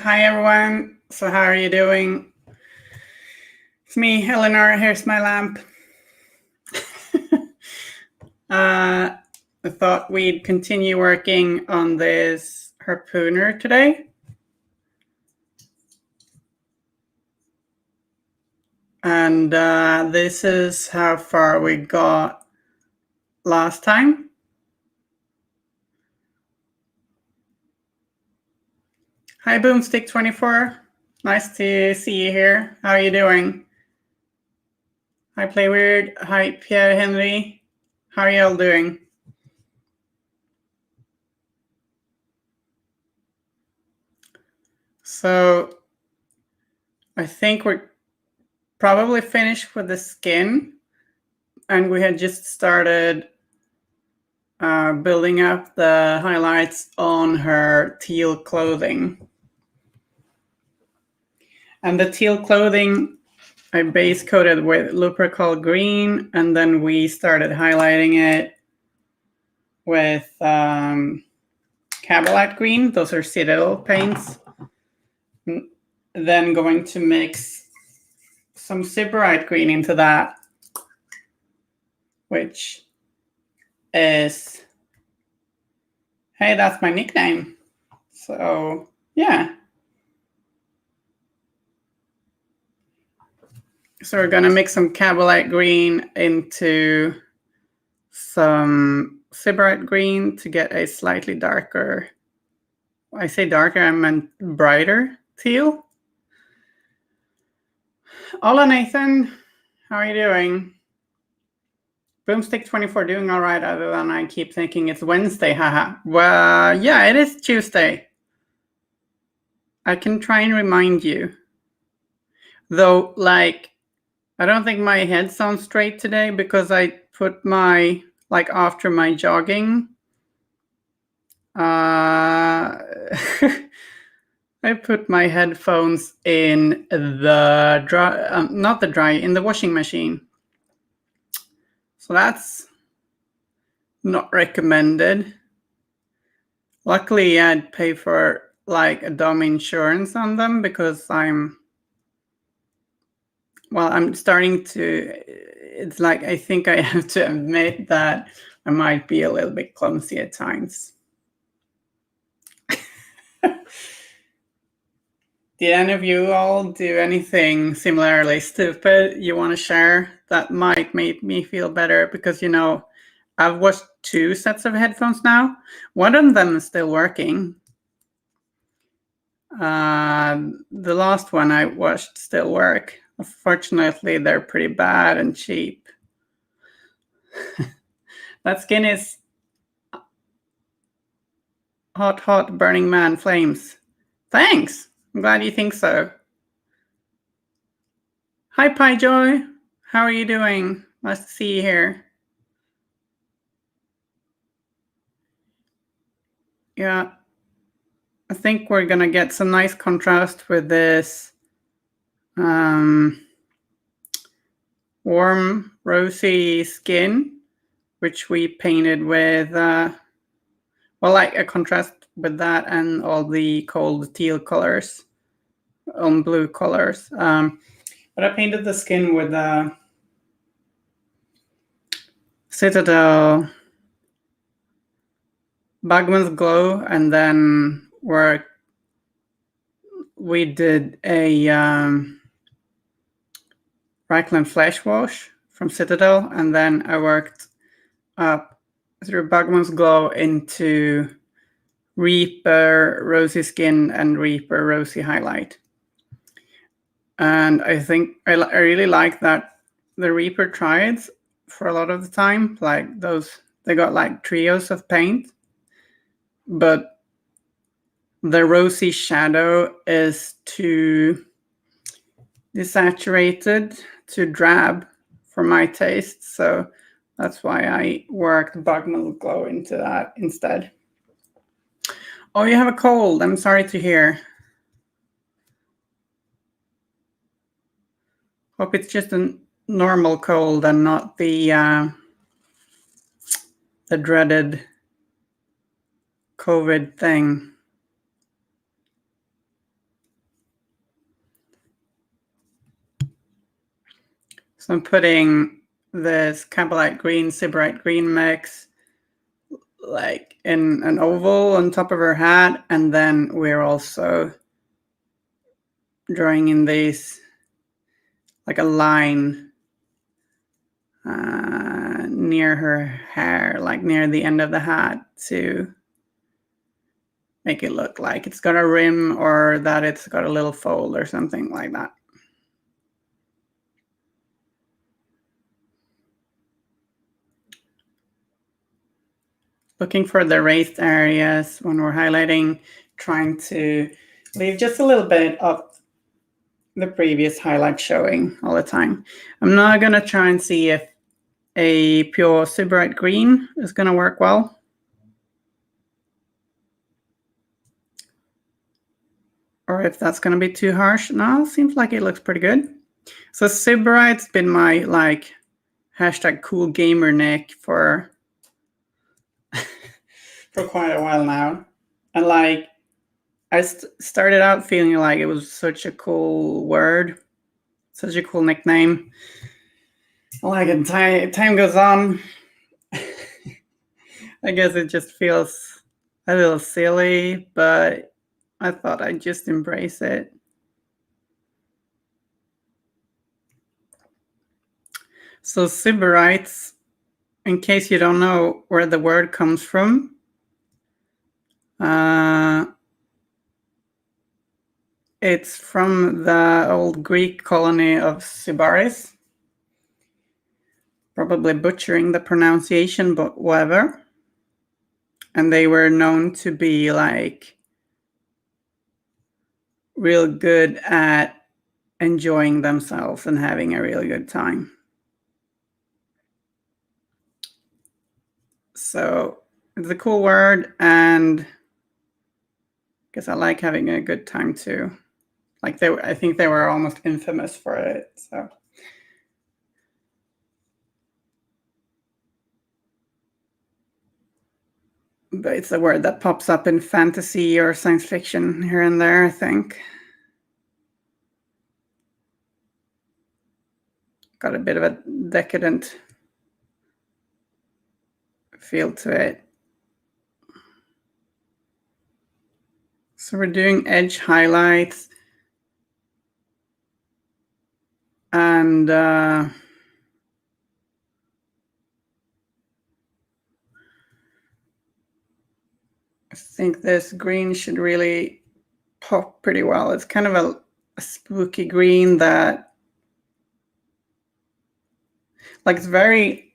Hi everyone, so how are you doing? It's me, Elinore, here's my lamp. I thought we'd continue working on this Harpooner today. And this is how far we got last time. Hi Boomstick24, nice to see you here. How are you doing? Hi Playweird, hi Pierre Henry, how are you all doing? So I think we're probably finished with the skin, and we had just started building up the highlights on her teal clothing. And the teal clothing I base coated with Lupercal green, and then we started highlighting it with Cabalite green. Those are Citadel paints. Then going to mix some Sybarite green into that, which is, hey, that's my nickname. So yeah. So we're gonna mix some Cabalite green into some Sybarite green to get a slightly darker, I say darker, I meant brighter teal. Hola Nathan, how are you doing? Boomstick24 doing all right, other than I keep thinking it's Wednesday, haha. Well, yeah, it is Tuesday. I can try and remind you. Though, like, I don't think my head sounds straight today because I put my, like, after my jogging, I put my headphones in the in the washing machine. So that's not recommended. Luckily, I'd pay for like a dumb insurance on them because I'm starting to, it's like, I think I have to admit that I might be a little bit clumsy at times. Did any of you all do anything similarly stupid you want to share that might make me feel better? Because, you know, I've watched 2 sets of headphones now. One of them is still working. The last one I watched still work. Unfortunately, they're pretty bad and cheap. That skin is hot, hot, burning man flames. Thanks. I'm glad you think so. Hi, Pie Joy. How are you doing? Nice to see you here. Yeah. I think we're gonna get some nice contrast with this warm rosy skin, which we painted with, well, like a contrast with that and all the cold teal colors on blue colors. But I painted the skin with Citadel Bagman's Glow, and then we did a Raglan Flesh Wash from Citadel, and then I worked up through Bagman's Glow into Reaper Rosy Skin and Reaper Rosy Highlight. And I think I really like that the Reaper triads for a lot of the time, like those, they got like trios of paint, but the rosy shadow is too desaturated, too drab for my taste. So that's why I worked Bagman's Glow into that instead. Oh, you have a cold. I'm sorry to hear. Hope it's just a normal cold and not the dreaded COVID thing. So I'm putting this Campbellite Green, Sybarite Green mix like in an oval on top of her hat, and then we're also drawing in these like a line near her hair, like near the end of the hat, to make it look like it's got a rim or that it's got a little fold or something like that. Looking for the raised areas when we're highlighting, trying to leave just a little bit of the previous highlight showing all the time. I'm not going to try and see if a pure Sybarite Green is going to work well. Or if that's going to be too harsh. No, seems like it looks pretty good. So Sybarite's been my like hashtag cool gamer nick for for quite a while now. And like I started out feeling like it was such a cool word, such a cool nickname. Like as time goes on, I guess it just feels a little silly, but I thought I'd just embrace it. So Sybarites, in case you don't know where the word comes from, it's from the old Greek colony of Sybaris. Probably butchering the pronunciation, but whatever. And they were known to be like real good at enjoying themselves and having a really good time. So it's a cool word, and I guess I like having a good time too. Like I think they were almost infamous for it. So. But it's a word that pops up in fantasy or science fiction here and there, I think. Got a bit of a decadent feel to it. So we're doing edge highlights. And I think this green should really pop pretty well. It's kind of a spooky green that, like, it's very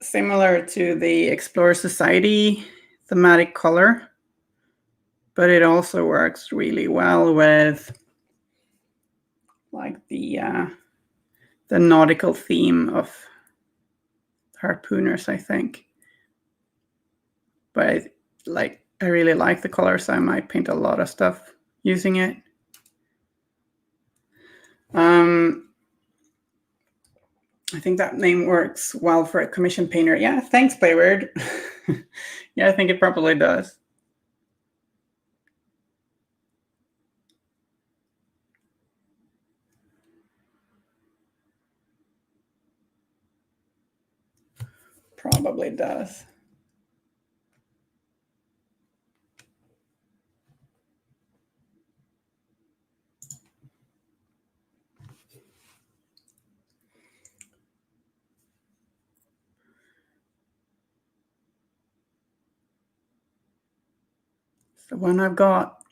similar to the Explore Society thematic color, but it also works really well with like the nautical theme of Harpooners, I think. But like I really like the color, so I might paint a lot of stuff using it. I think that name works well for a commission painter. Yeah, thanks, Playword. Yeah, I think it probably does. Probably does. The one I've got.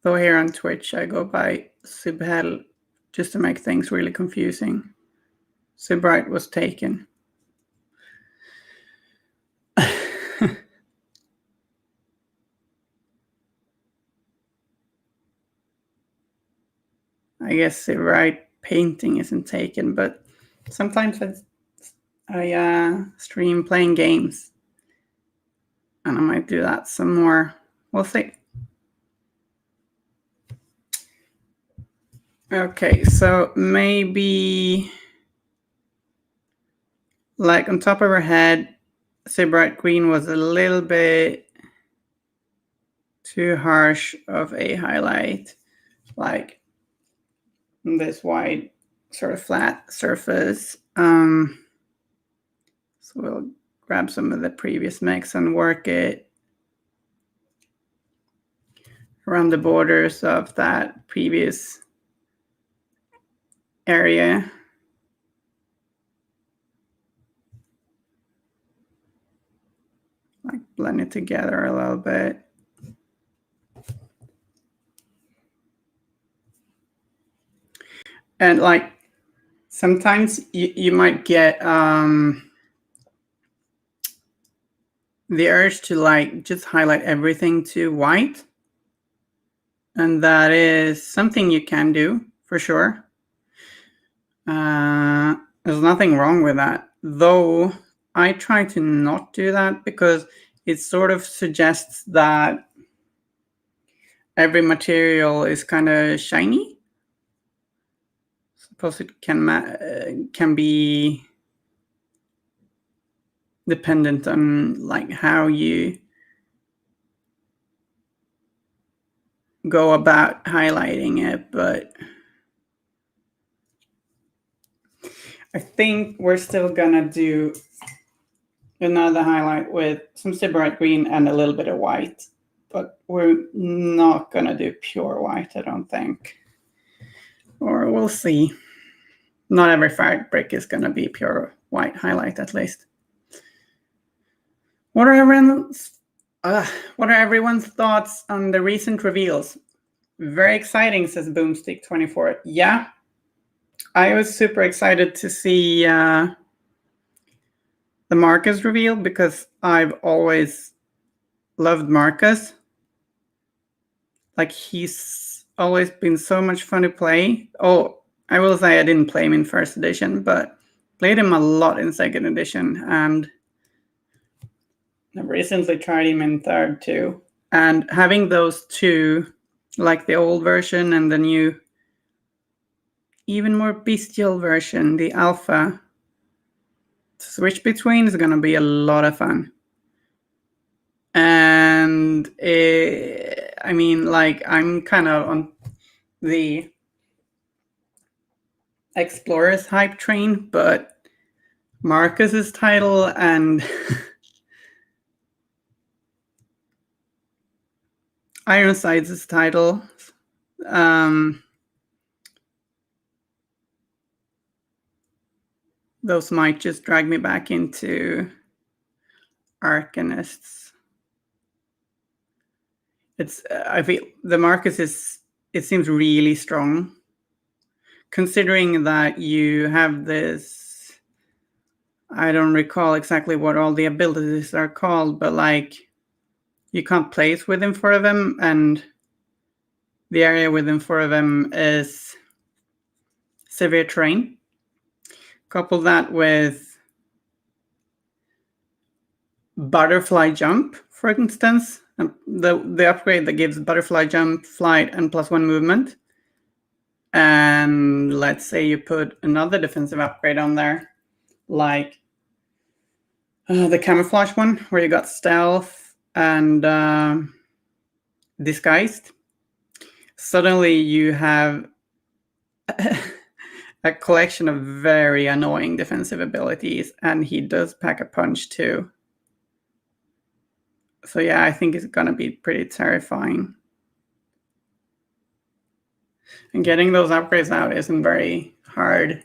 Though here on Twitch, I go by Subhel just to make things really confusing. Subright was taken. I guess Subright painting isn't taken, but sometimes I stream playing games. And I might do that some more. We'll see. Okay, so maybe like on top of her head, Subright Green was a little bit too harsh of a highlight. Like this wide sort of flat surface. So we'll grab some of the previous mix and work it around the borders of that previous area. Like blend it together a little bit. And like sometimes you might get the urge to like just highlight everything to white. And that is something you can do for sure. There's nothing wrong with that. Though I try to not do that because it sort of suggests that every material is kind of shiny. Suppose it can be dependent on like how you go about highlighting it, but I think we're still gonna do another highlight with some Sybarite green and a little bit of white, but we're not gonna do pure white, I don't think. Or we'll see. Not every fabric is gonna be pure white highlight, at least. What are everyone's thoughts on the recent reveals? Very exciting, says Boomstick24. Yeah, I was super excited to see the Marcus reveal because I've always loved Marcus. Like, he's always been so much fun to play. Oh, I will say I didn't play him in first edition, but played him a lot in second edition, and I've recently tried him in third too. And having those two, like the old version and the new, even more bestial version, the alpha, to switch between is going to be a lot of fun. And I mean, like, I'm kind of on the Explorers hype train, but Marcus's title and Ironside's title, those might just drag me back into Arcanists. It's I feel the Marcus it seems really strong, considering that you have this. I don't recall exactly what all the abilities are called, but like you can't place within 4 of them, and the area within 4 of them is severe terrain. Couple that with butterfly jump, for instance, the upgrade that gives butterfly jump, flight, and +1 movement. And let's say you put another defensive upgrade on there, like the camouflage one, where you got stealth and disguised. Suddenly you have a collection of very annoying defensive abilities, and he does pack a punch too. So yeah, I think it's gonna be pretty terrifying. And getting those upgrades out isn't very hard.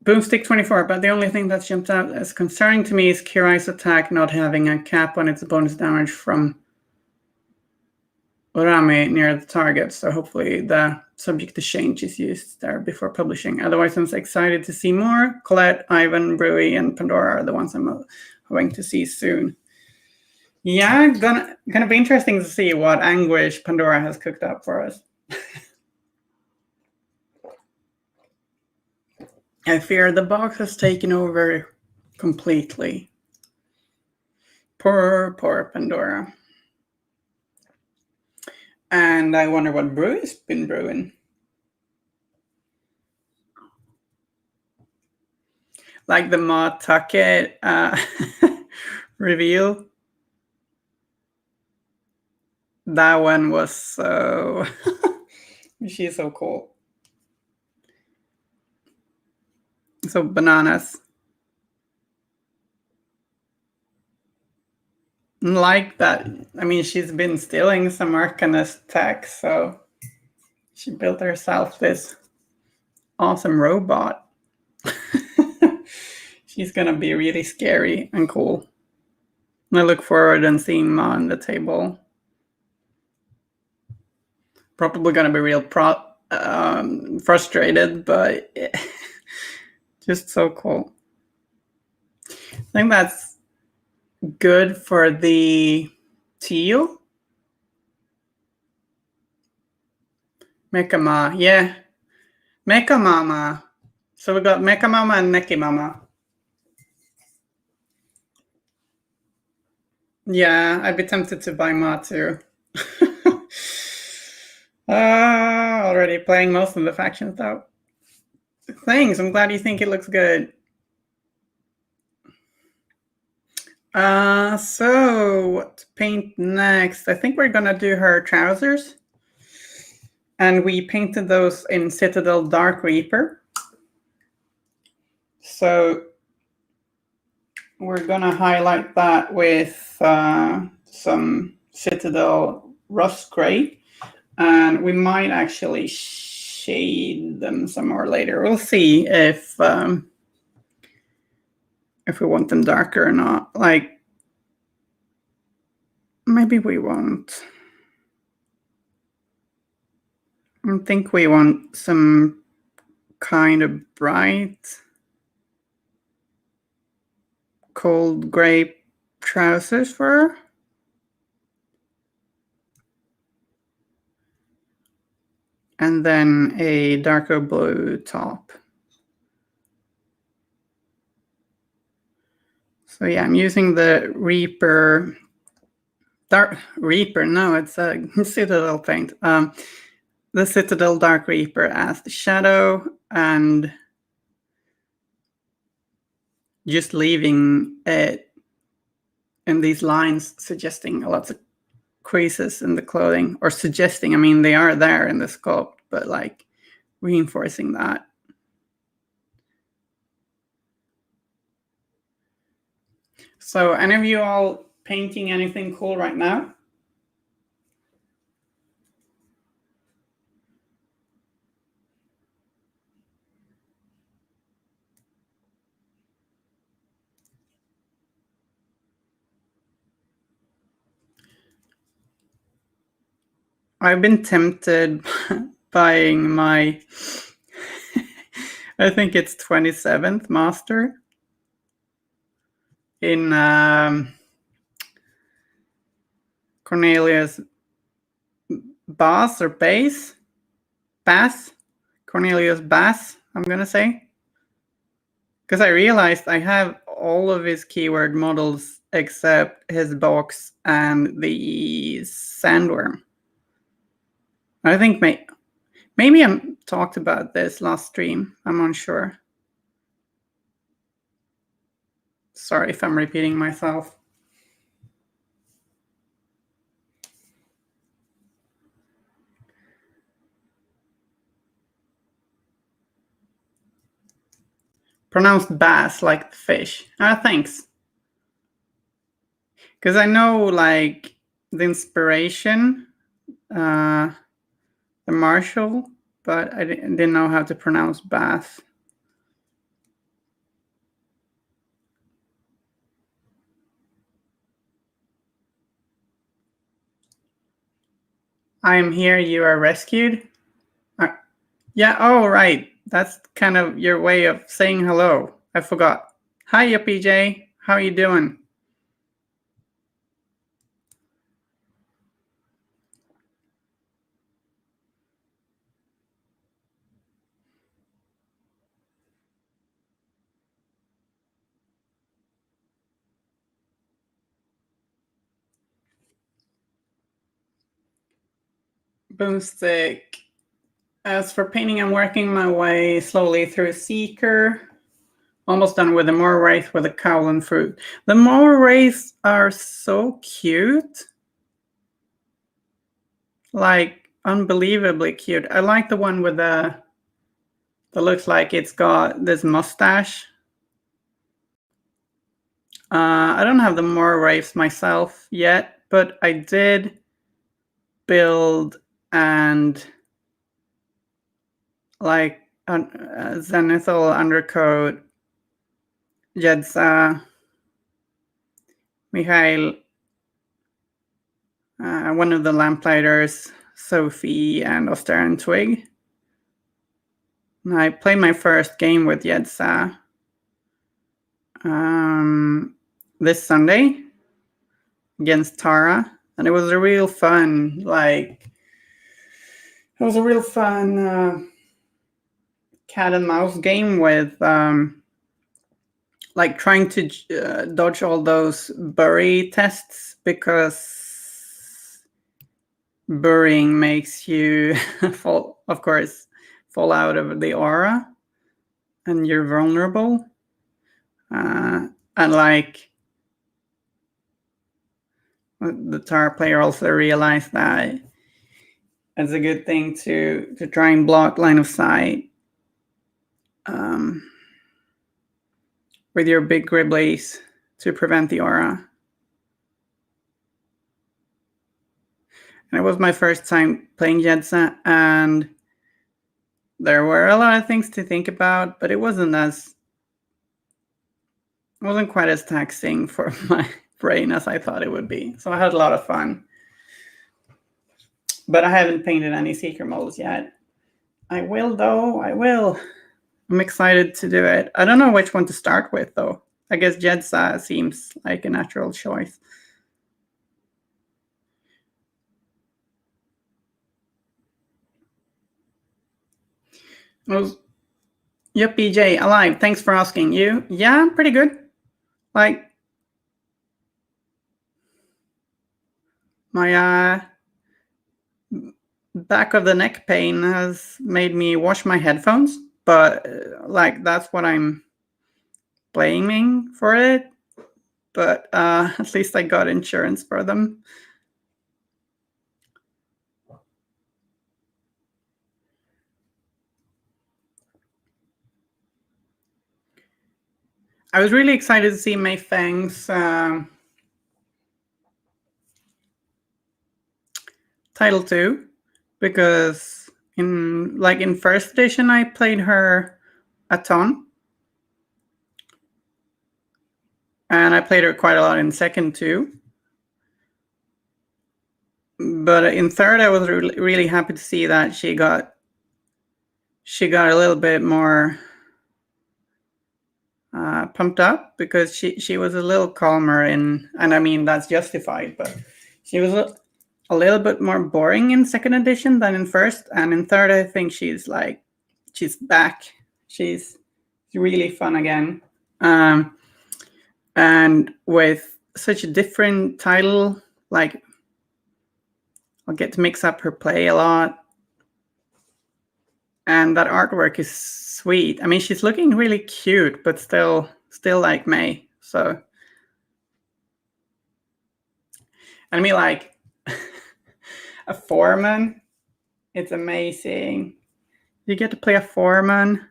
Boomstick 24, but the only thing that jumped out as concerning to me is Kirai's attack not having a cap on its bonus damage from Orame near the target, so hopefully the subject to change is used there before publishing. Otherwise, I'm excited to see more. Colette, Ivan, Brewy, and Pandora are the ones I'm hoping to see soon. Yeah, gonna be interesting to see what anguish Pandora has cooked up for us. I fear the box has taken over completely. Poor Pandora. And I wonder what Brewy's been brewing. Like the Maud Tucket reveal. That one was so... She's so cool. So bananas. Like that. I mean, she's been stealing some Arcanist tech, so she built herself this awesome robot. She's gonna be really scary and cool. I look forward to seeing Ma on the table. Probably gonna be real frustrated, but just so cool. I think that's good for the teal. Mecha Ma, yeah. Mecha Mama. So we got Mecha Mama and Neki Mama. Yeah, I'd be tempted to buy Ma too. Already playing most of the factions though. Thanks, I'm glad you think it looks good. So what to paint next? I think we're gonna do her trousers. And we painted those in Citadel Dark Reaper. So we're gonna highlight that with some Citadel Rust Gray. And we might actually shade them some more later. We'll see if we want them darker or not. Like, maybe we won't. I think we want some kind of bright, cold gray trousers for her. And then a darker blue top. So yeah, I'm using the Reaper, Dark Reaper, no, it's a Citadel paint. The Citadel Dark Reaper as the shadow, and just leaving it in these lines, suggesting lots of creases in the clothing, or suggesting, I mean, they are there in the sculpt, but like reinforcing that. So any of you all painting anything cool right now? I've been tempted buying my, I think it's 27th Master in Cornelius Bass or Bass? Bass? Cornelius Bass, I'm gonna say. Because I realized I have all of his keyword models except his box and the sandworm. I think maybe I talked about this last stream. I'm unsure. Sorry if I'm repeating myself. Pronounced bass, like the fish. Thanks. Because I know, like, the inspiration, the Marshall, but I didn't know how to pronounce bass. I am here, you are rescued. Yeah, oh, right. That's kind of your way of saying hello. I forgot. Hi, PJ. How are you doing? Boomstick. As for painting, I'm working my way slowly through Seeker. Almost done with the Mora Wraith with a cowl and fruit. The Mora Wraiths are so cute. Like, unbelievably cute. I like the one with that looks like it's got this mustache. I don't have the Mora Wraiths myself yet, but I did build and like Zenithal Undercoat, Jedza, Mikhail, one of the Lamplighters, Sophie, and Oster and Twig. And I played my first game with Jedza this Sunday against Tara, and it was a real fun, cat and mouse game with like trying to dodge all those bury tests, because burying makes you fall out of the aura and you're vulnerable. And like the Tara player also realized that it's a good thing to try and block line of sight with your big Gribblies to prevent the aura. And it was my first time playing Jedza, and there were a lot of things to think about, but it wasn't quite as taxing for my brain as I thought it would be. So I had a lot of fun. But I haven't painted any Seeker molds yet. I will, though. I will. I'm excited to do it. I don't know which one to start with, though. I guess Jedza seems like a natural choice. Yep, PJ, alive. Thanks for asking. You? Yeah, pretty good. Like, my back of the neck pain has made me wash my headphones, but like that's what I'm blaming for it. But at least I got insurance for them. I was really excited to see Mei Feng's Title 2, because in first edition I played her a ton, and I played her quite a lot in second too. But in third, I was really happy to see that she got a little bit more pumped up, because she was a little calmer and I mean that's justified, but she was a little bit more boring in second edition than in first, and in third I think she's back. She's really fun again. and with such a different title, like I'll get to mix up her play a lot. And that artwork is sweet. I mean, she's looking really cute, but still like May. So, I mean, like a foreman. It's amazing. You get to play a foreman.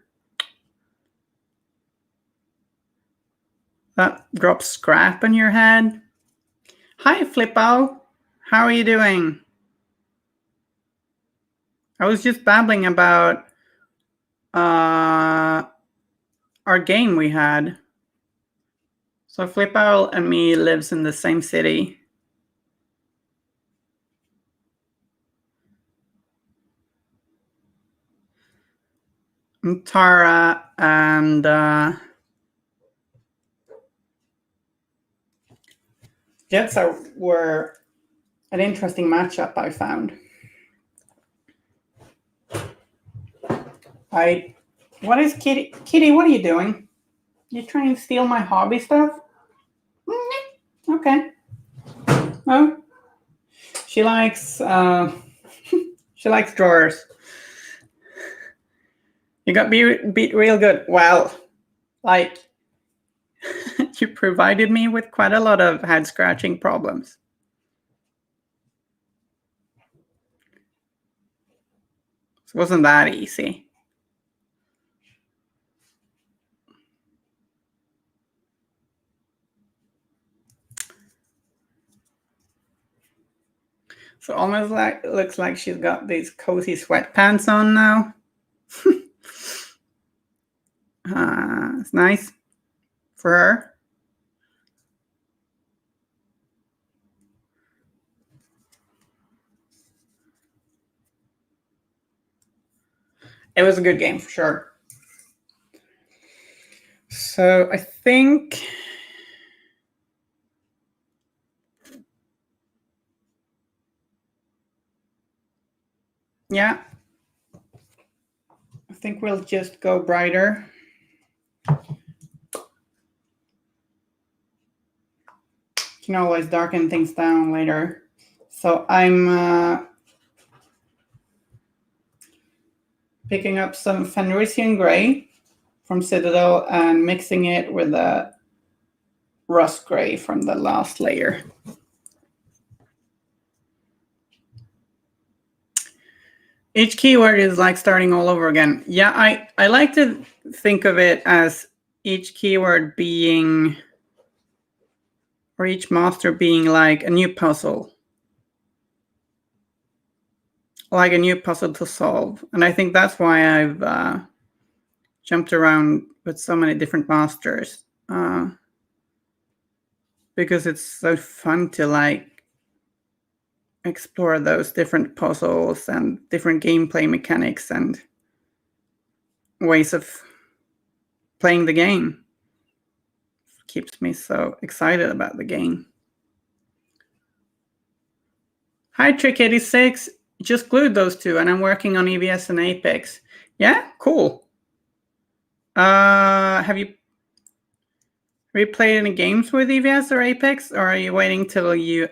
That drops scrap on your head. Hi, Flippo. How are you doing? I was just babbling about our game we had. So Flippo and me lives in the same city. And Tara and Jetsa were an interesting matchup, I found. What is Kitty? Kitty, what are you doing? You trying to steal my hobby stuff? Okay. Oh, she likes she likes drawers. You got beat real good. Well, like you provided me with quite a lot of head scratching problems. It wasn't that easy. So almost like looks like she's got these cozy sweatpants on now. It's nice for her. It was a good game for sure. So I think yeah, I think we'll just go brighter. You can always darken things down later. So I'm picking up some Fenrisian Gray from Citadel and mixing it with a Rust Gray from the last layer. Each keyword is like starting all over again. Yeah, I like to think of it as each keyword being, or each master being like a new puzzle. Like a new puzzle to solve. And I think that's why I've jumped around with so many different masters. Because it's so fun to like explore those different puzzles and different gameplay mechanics and ways of playing the game. It keeps me so excited about the game. Hi, Trick86. Just glued those two, and I'm working on EVS and Apex. Yeah, cool. Have you played any games with EVS or Apex, or are you waiting till you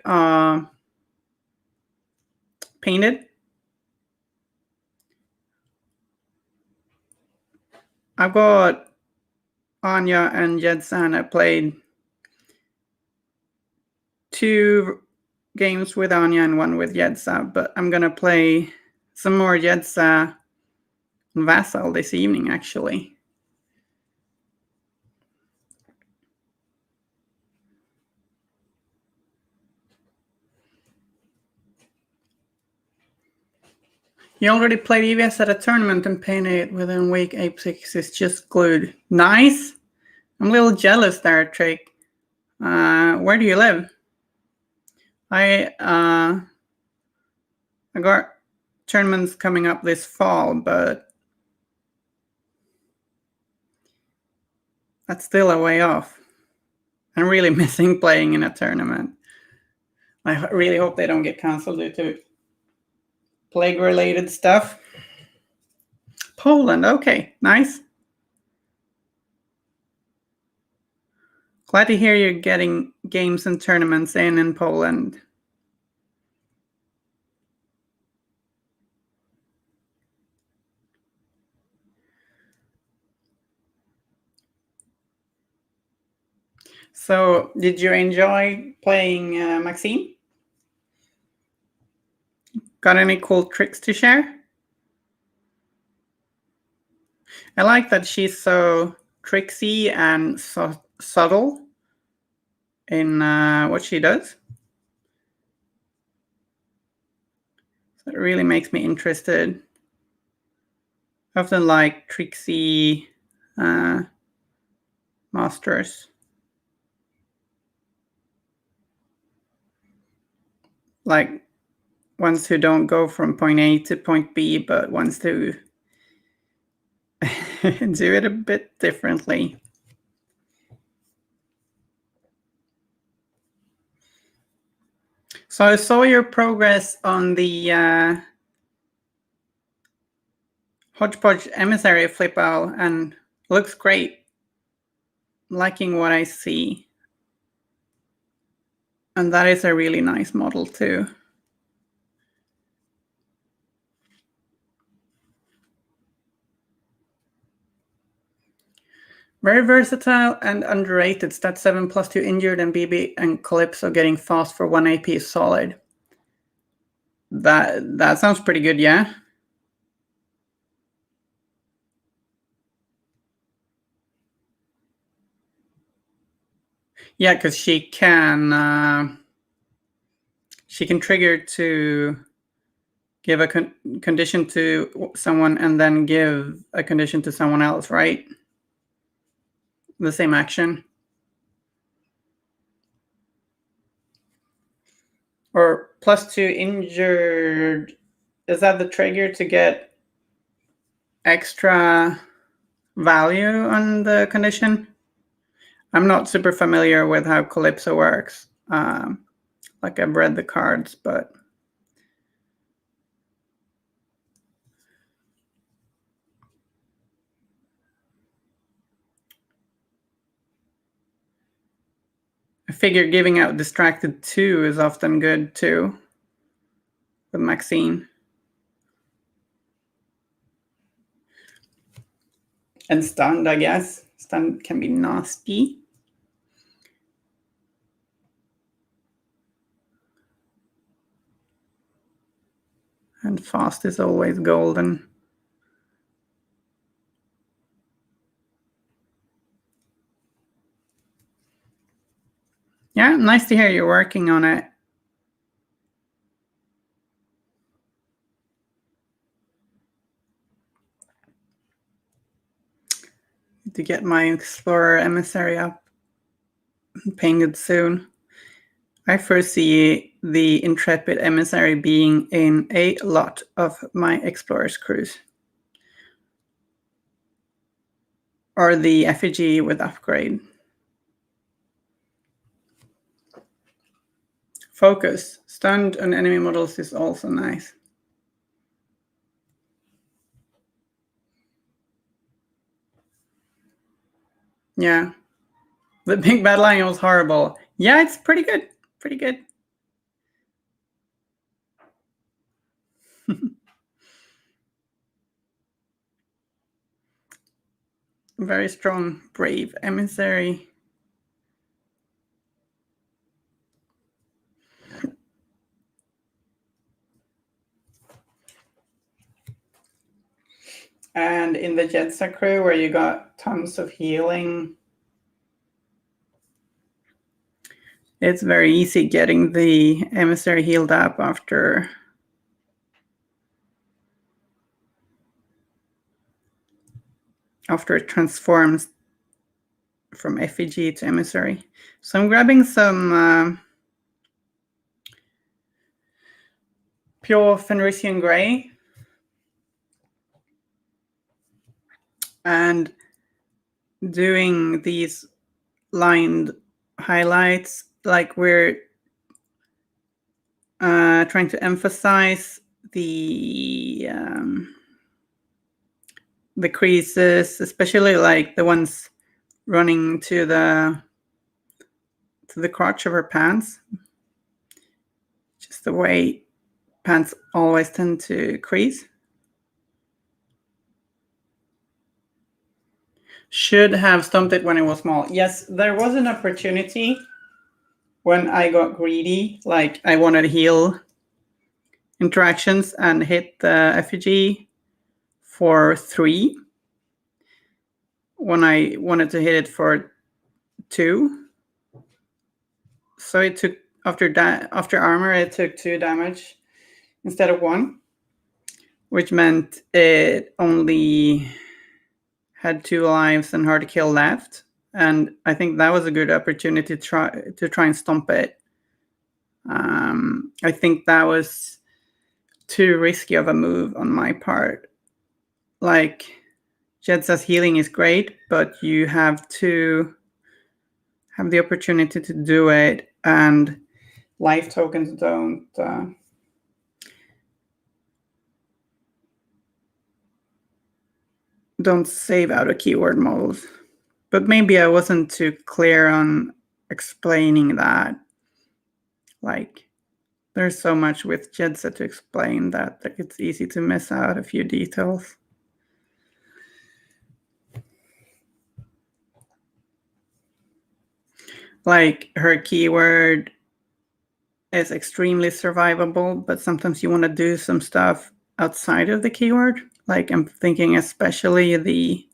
painted? I've got Anya and Jedsan. I played 2 games with Anya and 1 with Jedsa, but I'm gonna play some more Jedsa Vassal this evening, actually. You already played EVS at a tournament and painted it within a week. Apex is just glued. Nice. I'm a little jealous there, Trick. Where do you live? I got tournaments coming up this fall, but that's still a way off. I'm really missing playing in a tournament. I really hope they don't get canceled due to plague-related stuff. Poland, okay, nice. Glad to hear you're getting games and tournaments in Poland. So, did you enjoy playing Maxine? Got any cool tricks to share? I like that she's so tricksy and so subtle in what she does. So it really makes me interested. I often like tricksy masters. Like ones who don't go from point A to point B, but ones to do it a bit differently. So I saw your progress on the Hodgepodge Emissary flip out and looks great. Liking what I see. And that is a really nice model too. Very versatile and underrated. Stat 7 plus 2 injured and BB and Calypso getting fast for 1 AP is solid. That sounds pretty good, yeah? Yeah, because she can trigger to give a condition to someone and then give a condition to someone else, right? The same action. Or plus 2 injured. Is that the trigger to get extra value on the condition? I'm not super familiar with how Calypso works. Like I've read the cards, but I figure giving out Distracted 2 is often good too with Maxine. And Stunned, I guess. Stunned can be nasty. And Fast is always golden. Yeah, nice to hear you're working on it. To get my Explorer Emissary up painted soon. I foresee the Intrepid Emissary being in a lot of my Explorer's crews. Or the effigy with upgrade. Focus. Stunned on enemy models is also nice. Yeah. The big bad lion was horrible. Yeah, it's pretty good. Pretty good. Very strong, brave emissary. And in the Jetsa crew, where you got tons of healing, it's very easy getting the emissary healed up after it transforms from effigy to emissary. So I'm grabbing some pure Fenrisian Gray and doing these lined highlights, like we're trying to emphasize the creases, especially like the ones running to the to the crotch of her pants. Just the way pants always tend to crease. Should have stomped it when it was small. Yes, there was an opportunity when I got greedy, like I wanted to heal interactions and hit the effigy for 3 when I wanted to hit it for 2. So it took after armor, it took 2 damage instead of 1, which meant it only had 2 lives and hard to kill left. And I think that was a good opportunity to try and stomp it. I think that was too risky of a move on my part. Like, Jedsa's healing is great, but you have to have the opportunity to do it, and life tokens don't save out of keyword models. But maybe I wasn't too clear on explaining that. Like, there's so much with Jedsa to explain that it's easy to miss out a few details. Like, her keyword is extremely survivable, but sometimes you want to do some stuff outside of the keyword. Like, I'm thinking especially the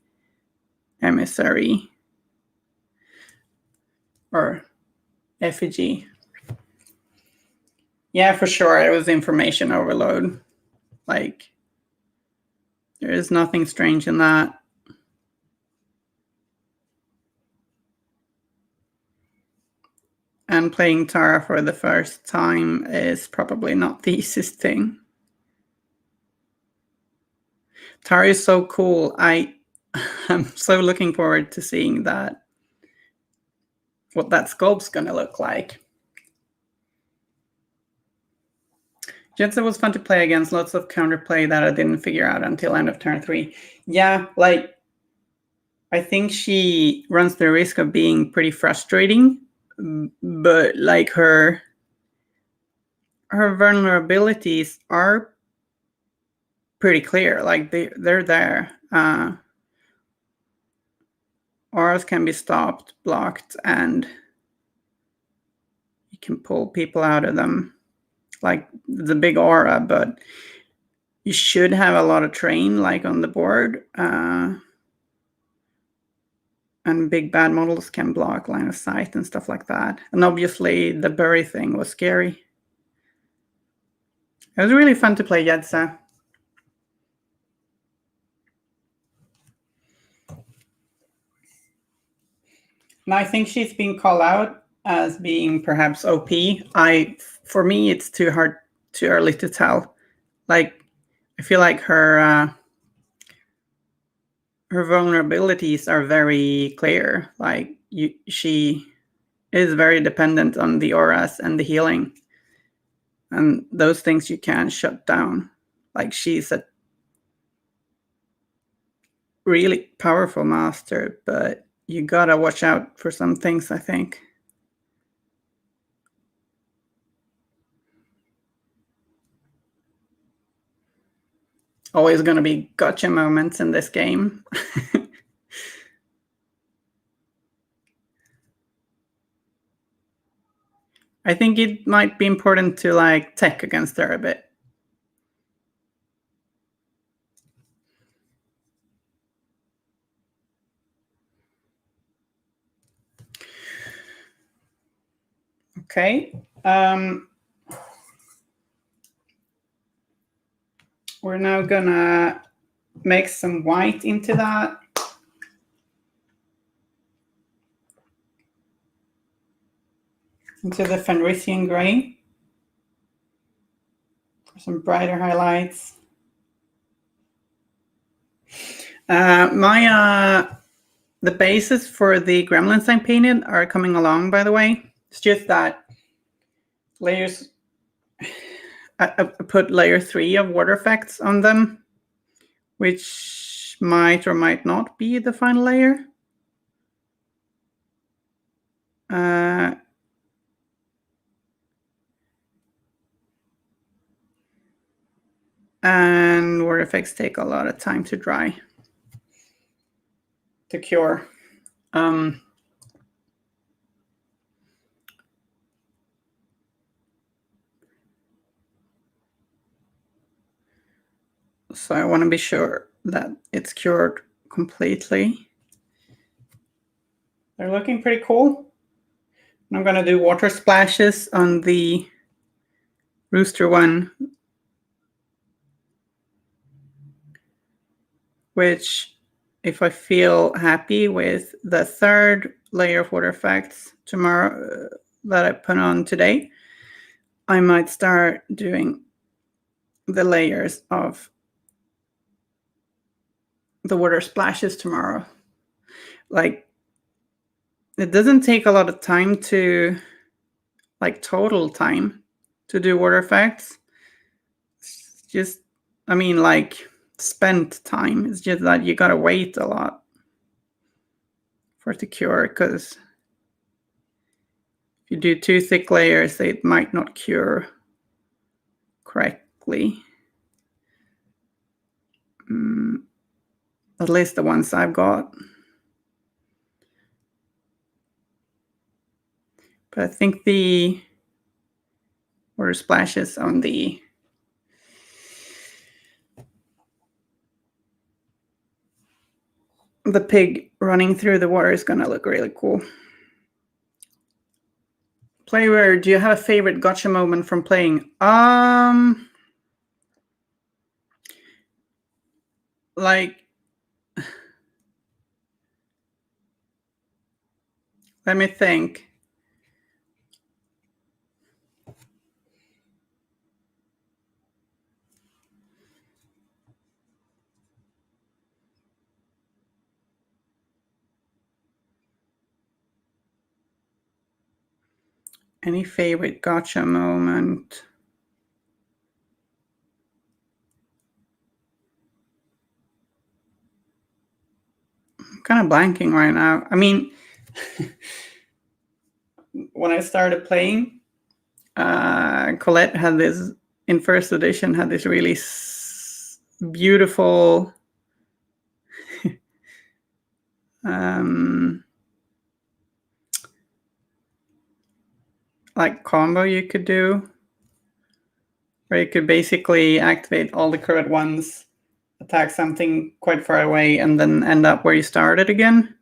emissary or effigy. Yeah, for sure, it was information overload. Like, there is nothing strange in that. And playing Tara for the first time is probably not the easiest thing. Tara is so cool. I'm so looking forward to seeing that, what that sculpt's gonna look like. Jetsa was fun to play against, lots of counterplay that I didn't figure out until end of turn 3. Yeah, like, I think she runs the risk of being pretty frustrating, but like her vulnerabilities are pretty clear. Like, they're there. Auras can be stopped, blocked, and you can pull people out of them. Like, the big aura, but you should have a lot of terrain, like, on the board. And big bad models can block line of sight and stuff like that. And obviously, the bury thing was scary. It was really fun to play Jedsa. And I think she's been called out as being perhaps OP. For me, it's too early to tell. Like, I feel like her vulnerabilities are very clear. Like, she is very dependent on the auras and the healing. And those things you can shut down. Like, she's a really powerful master, but you gotta watch out for some things, I think. Always gonna be gotcha moments in this game. I think it might be important to, like, tech against her a bit. Okay. We're now gonna make some white into that. Into the Fenrisian gray. For some brighter highlights. The bases for the gremlins I painted are coming along, by the way. It's just that layers, I put layer 3 of water effects on them, which might or might not be the final layer. And water effects take a lot of time to dry, to cure. So I want to be sure that it's cured completely. They're looking pretty cool. I'm going to do water splashes on the rooster one, which if I feel happy with the third layer of water effects tomorrow that I put on today, I might start doing the layers of the water splashes tomorrow. Like, it doesn't take a lot of time to, like, total time to do water effects. It's just, I mean, like, spent time. It's just that you gotta wait a lot for it to cure, because if you do too thick layers, they might not cure correctly. At least the ones I've got. But I think the water splashes on the pig running through the water is gonna look really cool. Player, do you have a favorite gotcha moment from playing? Like, let me think. Any favorite gotcha moment? I'm kind of blanking right now. I mean, when I started playing, Colette had this, in first edition, had this really beautiful like combo you could do, where you could basically activate all the current ones, attack something quite far away, and then end up where you started again,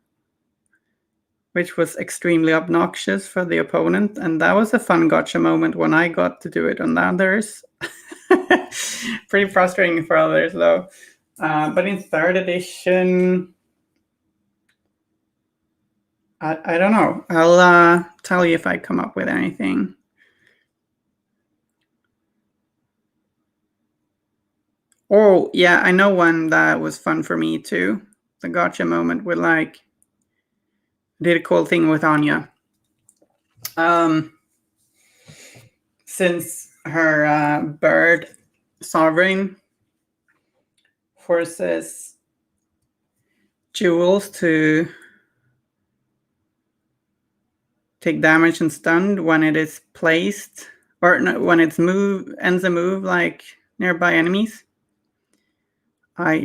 which was extremely obnoxious for the opponent. And that was a fun gotcha moment when I got to do it on others. Pretty frustrating for others, though. But in third edition, I don't know. I'll tell you if I come up with anything. Oh, yeah, I know one that was fun for me, too. The gotcha moment with, like, did a cool thing with Anya. Since her bird sovereign forces Jewels to take damage and stunned when it is placed, or no, when it's ends a move, like nearby enemies. I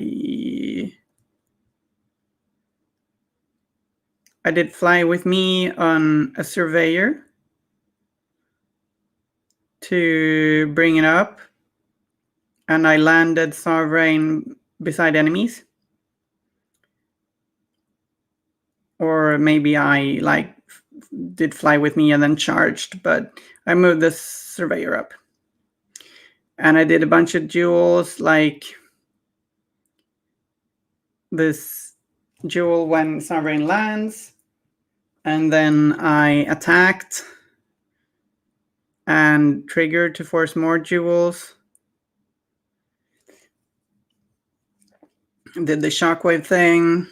did fly with me on a surveyor to bring it up, and I landed sovereign beside enemies. Or maybe I like did fly with me and then charged, but I moved the surveyor up. And I did a bunch of duels, like this duel when sovereign lands, and then I attacked and triggered to force more duels. Did the shockwave thing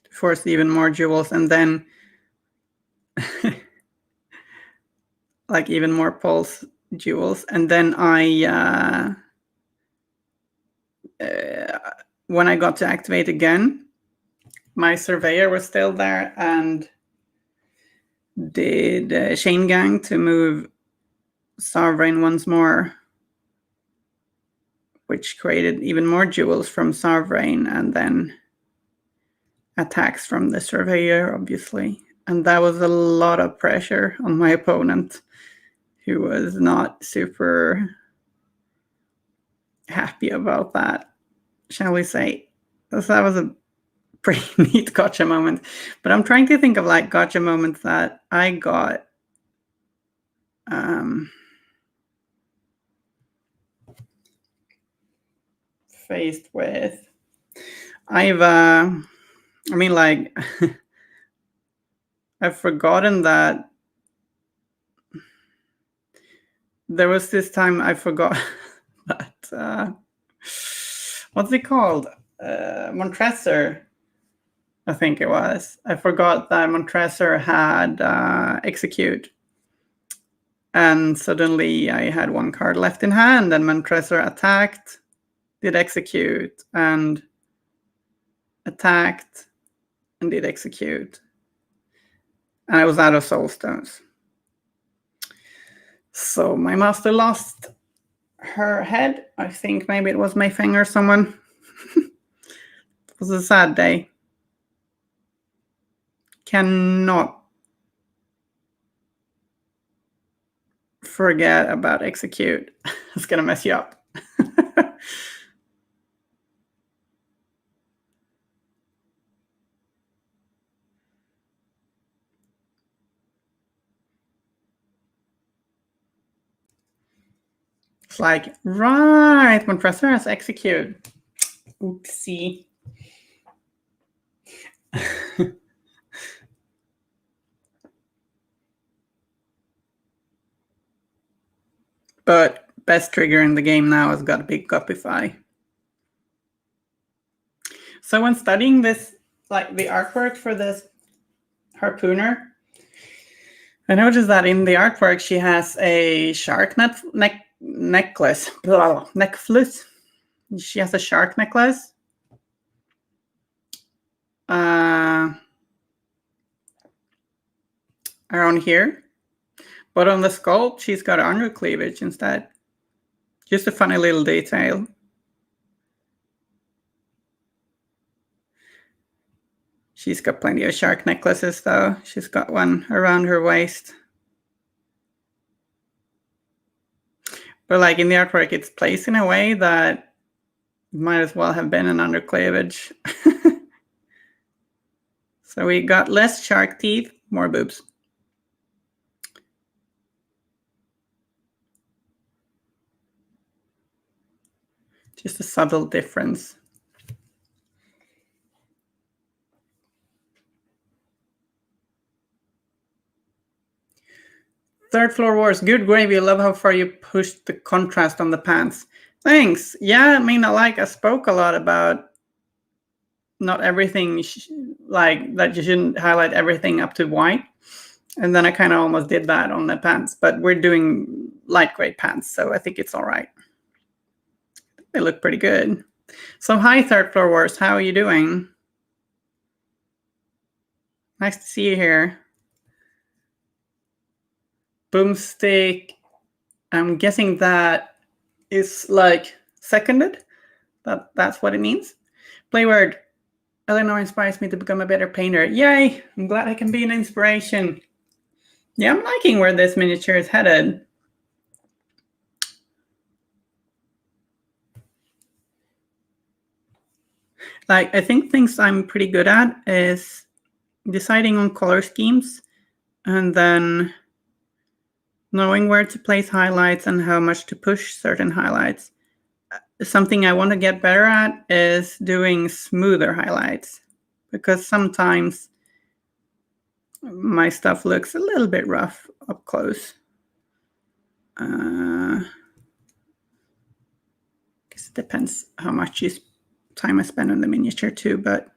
to force even more duels, and then like even more pulse duels. And then I when I got to activate again, my surveyor was still there and did chain gang to move sovereign once more which created even more jewels from Sovereign, and then attacks from the Surveyor, obviously. And that was a lot of pressure on my opponent, who was not super happy about that, shall we say. So that was a pretty neat gotcha moment. But I'm trying to think of like gotcha moments that I got. Faced with. I've forgotten that there was this time I forgot that what's it called? Montresor, I think it was. I forgot that Montresor had execute. And suddenly I had one card left in hand, and Montresor attacked, did execute, and attacked, and did execute. And I was out of soul stones. So my master lost her head. I think maybe it was Mei Feng or someone. It was a sad day. Cannot forget about execute. It's gonna mess you up. It's like, right, Montresor has execute. Oopsie. But best trigger in the game now has got to be Copify. So when studying this, like the artwork for this Harpooner, I noticed that in the artwork she has a shark necklace. She has a shark necklace. Around here. But on the sculpt, she's got under cleavage instead. Just a funny little detail. She's got plenty of shark necklaces, though. She's got one around her waist. But like in the artwork, it's placed in a way that might as well have been an under cleavage. So we got less shark teeth, more boobs. Just a subtle difference. Third Floor Wars, good gravy. I love how far you pushed the contrast on the pants. Thanks. Yeah, I mean, I spoke a lot about not everything, like that you shouldn't highlight everything up to white. And then I kind of almost did that on the pants, but we're doing light gray pants, so I think it's all right. They look pretty good. So hi, Third Floor Wars. How are you doing? Nice to see you here. Boomstick. I'm guessing that is like seconded. That's what it means. Playword. Elinore inspires me to become a better painter. Yay! I'm glad I can be an inspiration. Yeah, I'm liking where this miniature is headed. Like, I think things I'm pretty good at is deciding on color schemes and then knowing where to place highlights and how much to push certain highlights. Something I want to get better at is doing smoother highlights, because sometimes my stuff looks a little bit rough up close. Guess it depends how much time I spend on the miniature too, but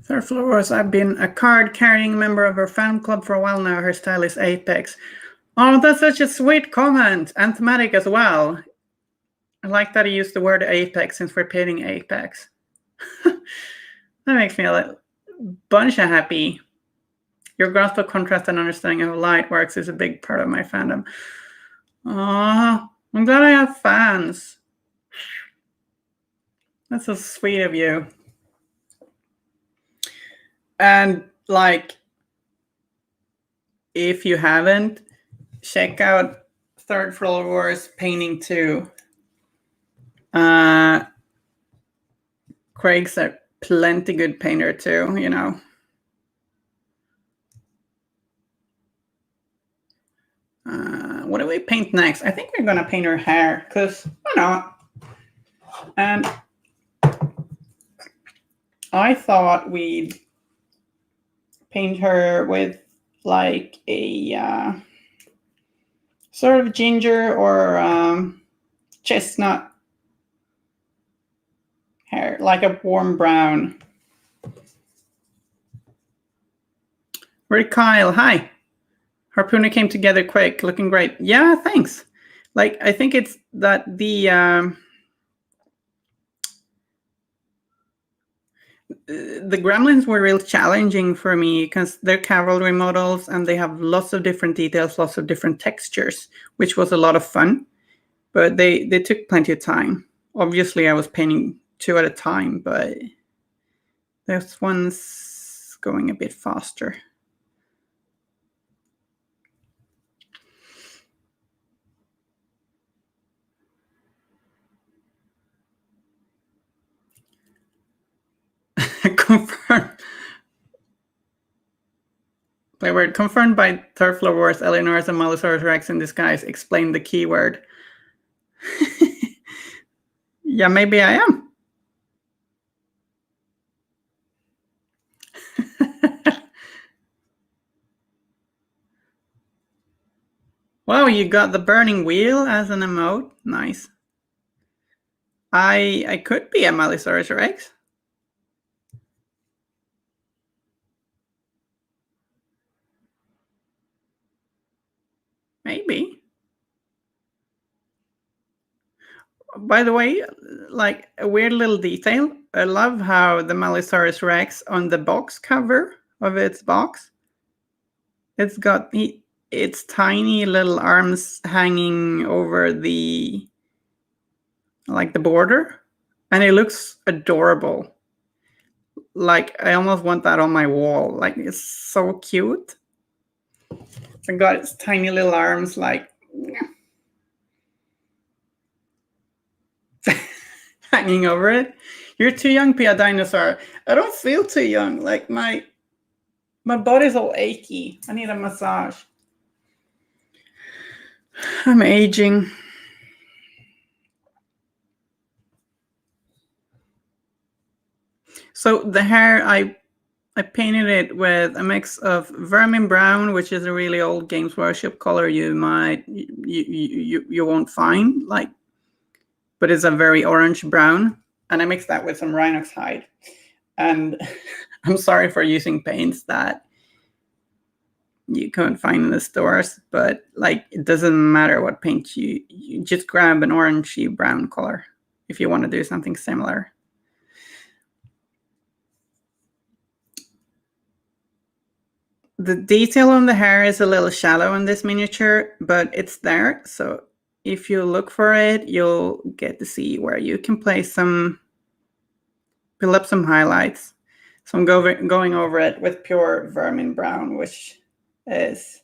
Third Floors, I've been a card-carrying member of her fan club for a while now. Her style is Apex. Oh, that's such a sweet comment. And thematic as well. I like that he used the word Apex since we're painting Apex. That makes me a bunch of happy. Your grasp of contrast and understanding of how light works is a big part of my fandom. Oh, I'm glad I have fans. That's so sweet of you. And like, if you haven't, check out Third Floors Painting 2. Craig's a plenty good painter too, you know. What do we paint next? I think we're gonna paint her hair, because why not? And I thought we'd paint her with like a sort of ginger or chestnut hair, like a warm brown. Rick Kyle, hi. Harpooner came together quick, looking great. Yeah, thanks. Like, I think it's that the gremlins were real challenging for me because they're cavalry models and they have lots of different details, lots of different textures, which was a lot of fun. But they took plenty of time. Obviously, I was painting 2 at a time, but this one's going a bit faster. Confirmed. Playword confirmed by Third Floors. Elinore is a Mollisaurus Rex in disguise. Explain the keyword. Yeah, maybe I am. Wow, you got the burning wheel as an emote. Nice. I could be a Mollisaurus Rex. Maybe. By the way, like a weird little detail. I love how the Mollisaurus Rex on the box cover of its box, it's got its tiny little arms hanging over the border, and it looks adorable. Like, I almost want that on my wall. Like, it's so cute. I got its tiny little arms, like hanging over it. You're too young, Pia Dinosaur. I don't feel too young. Like, my body's all achy. I need a massage. I'm aging. So the hair, I painted it with a mix of vermin brown, which is a really old Games Workshop color you won't find, like, but it's a very orange brown, and I mixed that with some Rhinox hide. And I'm sorry for using paints that you can't find in the stores, but like, it doesn't matter what paint you just grab an orangey brown color if you want to do something similar. The detail on the hair is a little shallow in this miniature, but it's there. So if you look for it, you'll get to see where you can build up some highlights. So I'm going over it with pure vermin brown, which is,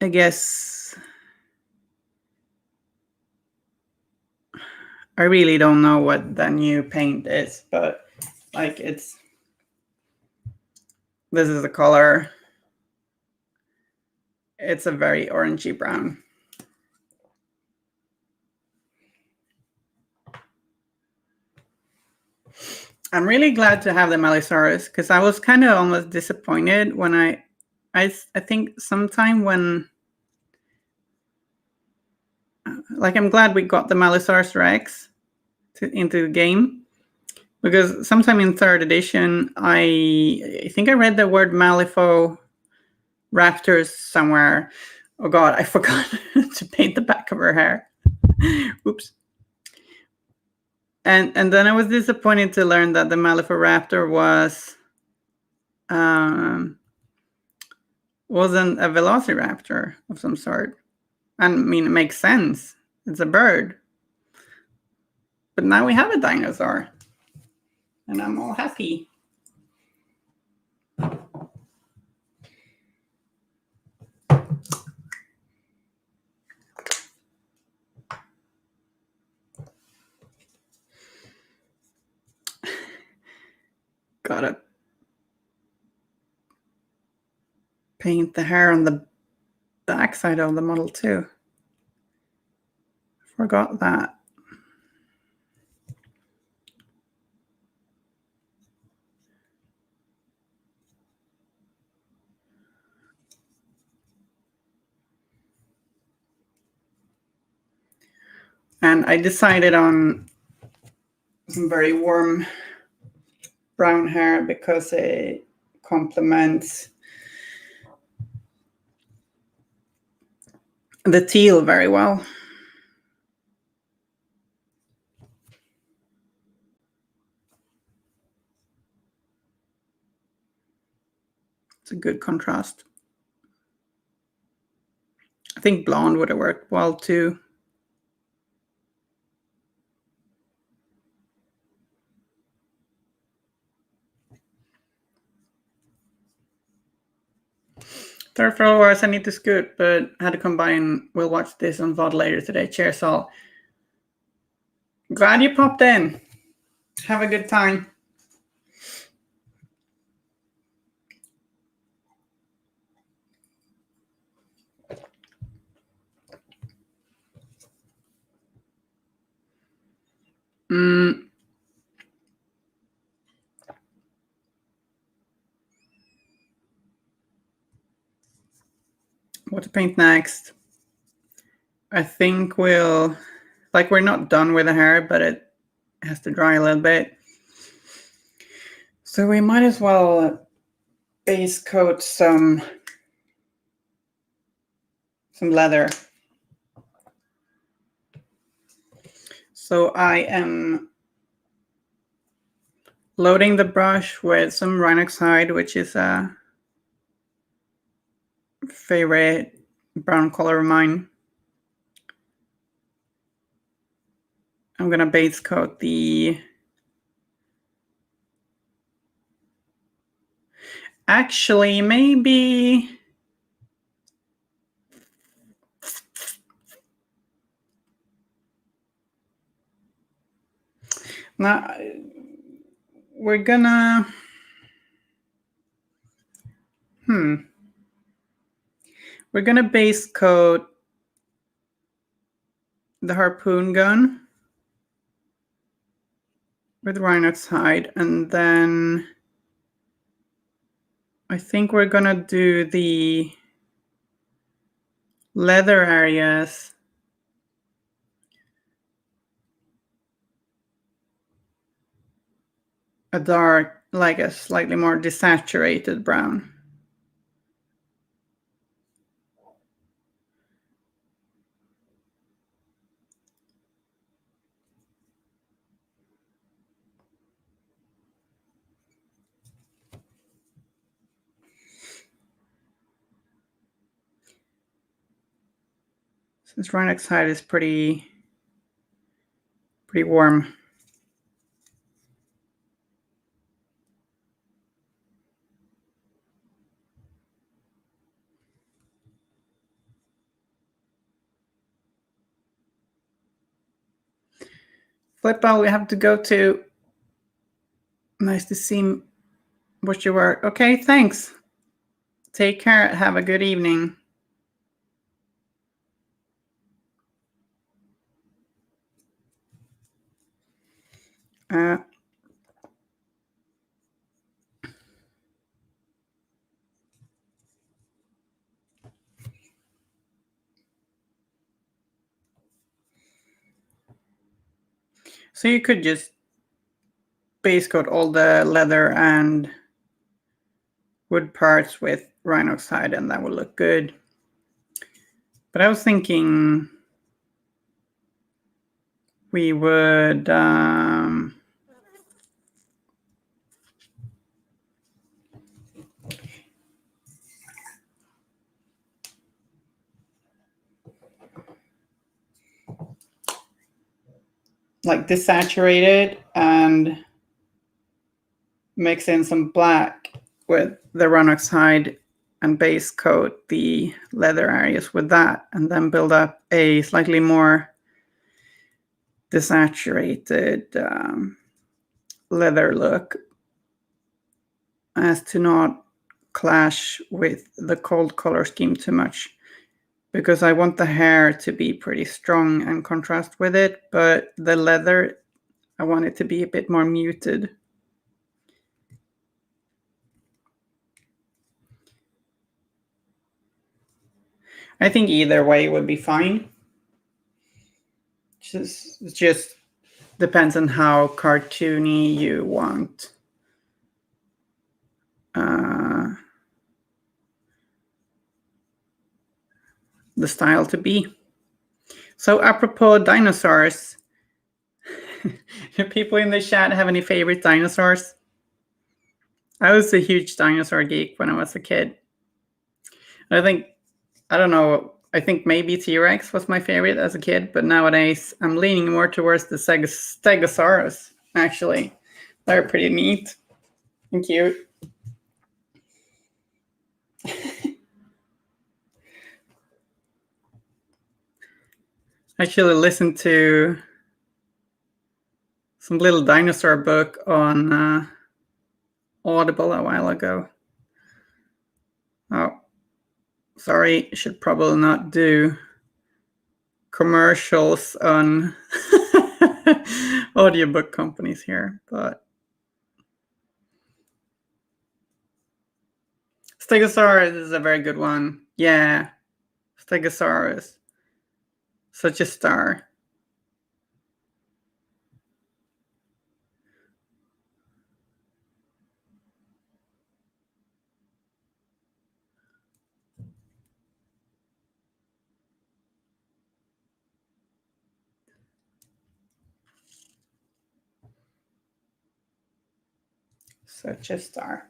I guess, I really don't know what the new paint is, but like, this is the color. It's a very orangey brown. I'm really glad to have the Mollisaurus, because I was kind of almost disappointed when I think sometime when, like, I'm glad we got the Mollisaurus Rex into the game, Because sometime in 3rd edition, I think I read the word Malifaux raptors somewhere. Oh God, I forgot to paint the back of her hair. Oops. And then I was disappointed to learn that the Malifaux wasn't a velociraptor of some sort. And I mean, it makes sense. It's a bird. But now we have a dinosaur. And I'm all happy. Gotta paint the hair on the backside of the model too. Forgot that. And I decided on some very warm brown hair because it complements the teal very well. It's a good contrast. I think blonde would have worked well too. Third floor wars, I need to scoot, but I had to combine. We'll watch this on VOD later today. Cheers all. Glad you popped in. Have a good time. What to paint next? I think we're not done with the hair, but it has to dry a little bit. So we might as well base coat some leather. So I am loading the brush with some Rhinox hide, which is a favorite brown color of mine. I'm going to base coat the... Actually, maybe... Now, we're gonna... We're gonna base coat the harpoon gun with Rhinox hide, and then I think we're gonna do the leather areas a dark, like a slightly more desaturated brown. Since Rhinox hide is pretty warm. Flippa, we have to go to. Nice to see what you work. Okay, thanks. Take care. Have a good evening. So you could just base coat all the leather and wood parts with Rhinox hide, and that will look good. But I was thinking we would like desaturate it and mix in some black with the Rhinox hide and base coat the leather areas with that, and then build up a slightly more desaturated leather look as to not clash with the cold color scheme too much, because I want the hair to be pretty strong and contrast with it, but the leather, I want it to be a bit more muted. I think either way would be fine. Just depends on how cartoony you want the style to be. So apropos dinosaurs, do people in the chat have any favorite dinosaurs? I was a huge dinosaur geek when I was a kid. I don't know, I think maybe T-Rex was my favorite as a kid, but nowadays I'm leaning more towards the Stegosaurus, actually. They're pretty neat and cute. I actually listened to some little dinosaur book on Audible a while ago. Oh, sorry, should probably not do commercials on audiobook companies here, but Stegosaurus is a very good one. Yeah, Stegosaurus. Such a star. Such a star.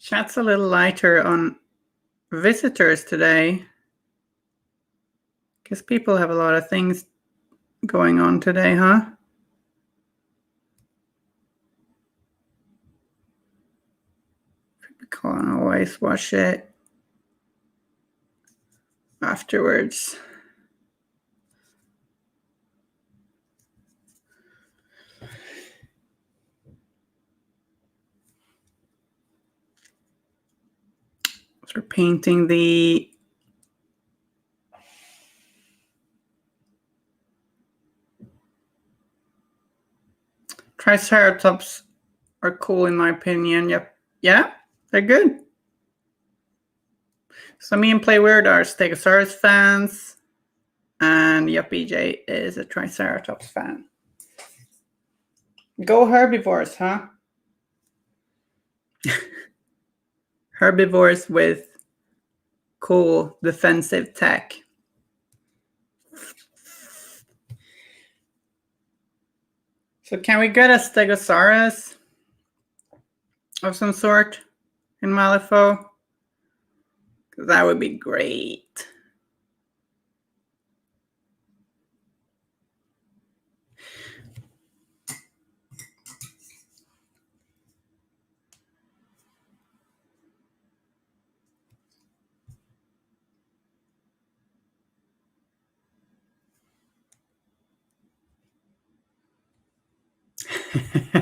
Chat's a little lighter on visitors today, because people have a lot of things going on today, huh? Can't always watch it afterwards. So we're painting the Triceratops are cool in my opinion. Yep. Yeah, they're good. So me and Play Weird are Stegosaurus fans, and Yup EJ is a Triceratops fan. Go herbivores, huh? Herbivores with cool defensive tech. So can we get a Stegosaurus of some sort in Malifaux? That would be great.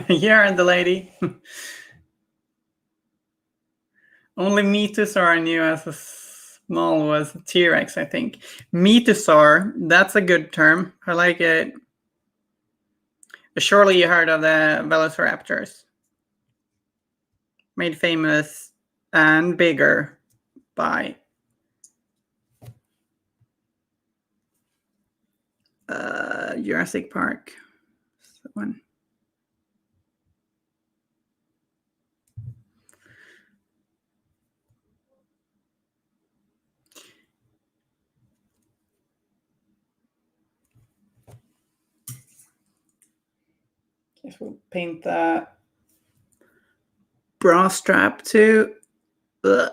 Here and the lady. Only Metasaur I knew as a small was T-Rex, I think. Metasaur, that's a good term. I like it. Surely you heard of the velociraptors. Made famous and bigger by Jurassic Park. That's the one. Guess we'll paint the bra strap too. Ugh.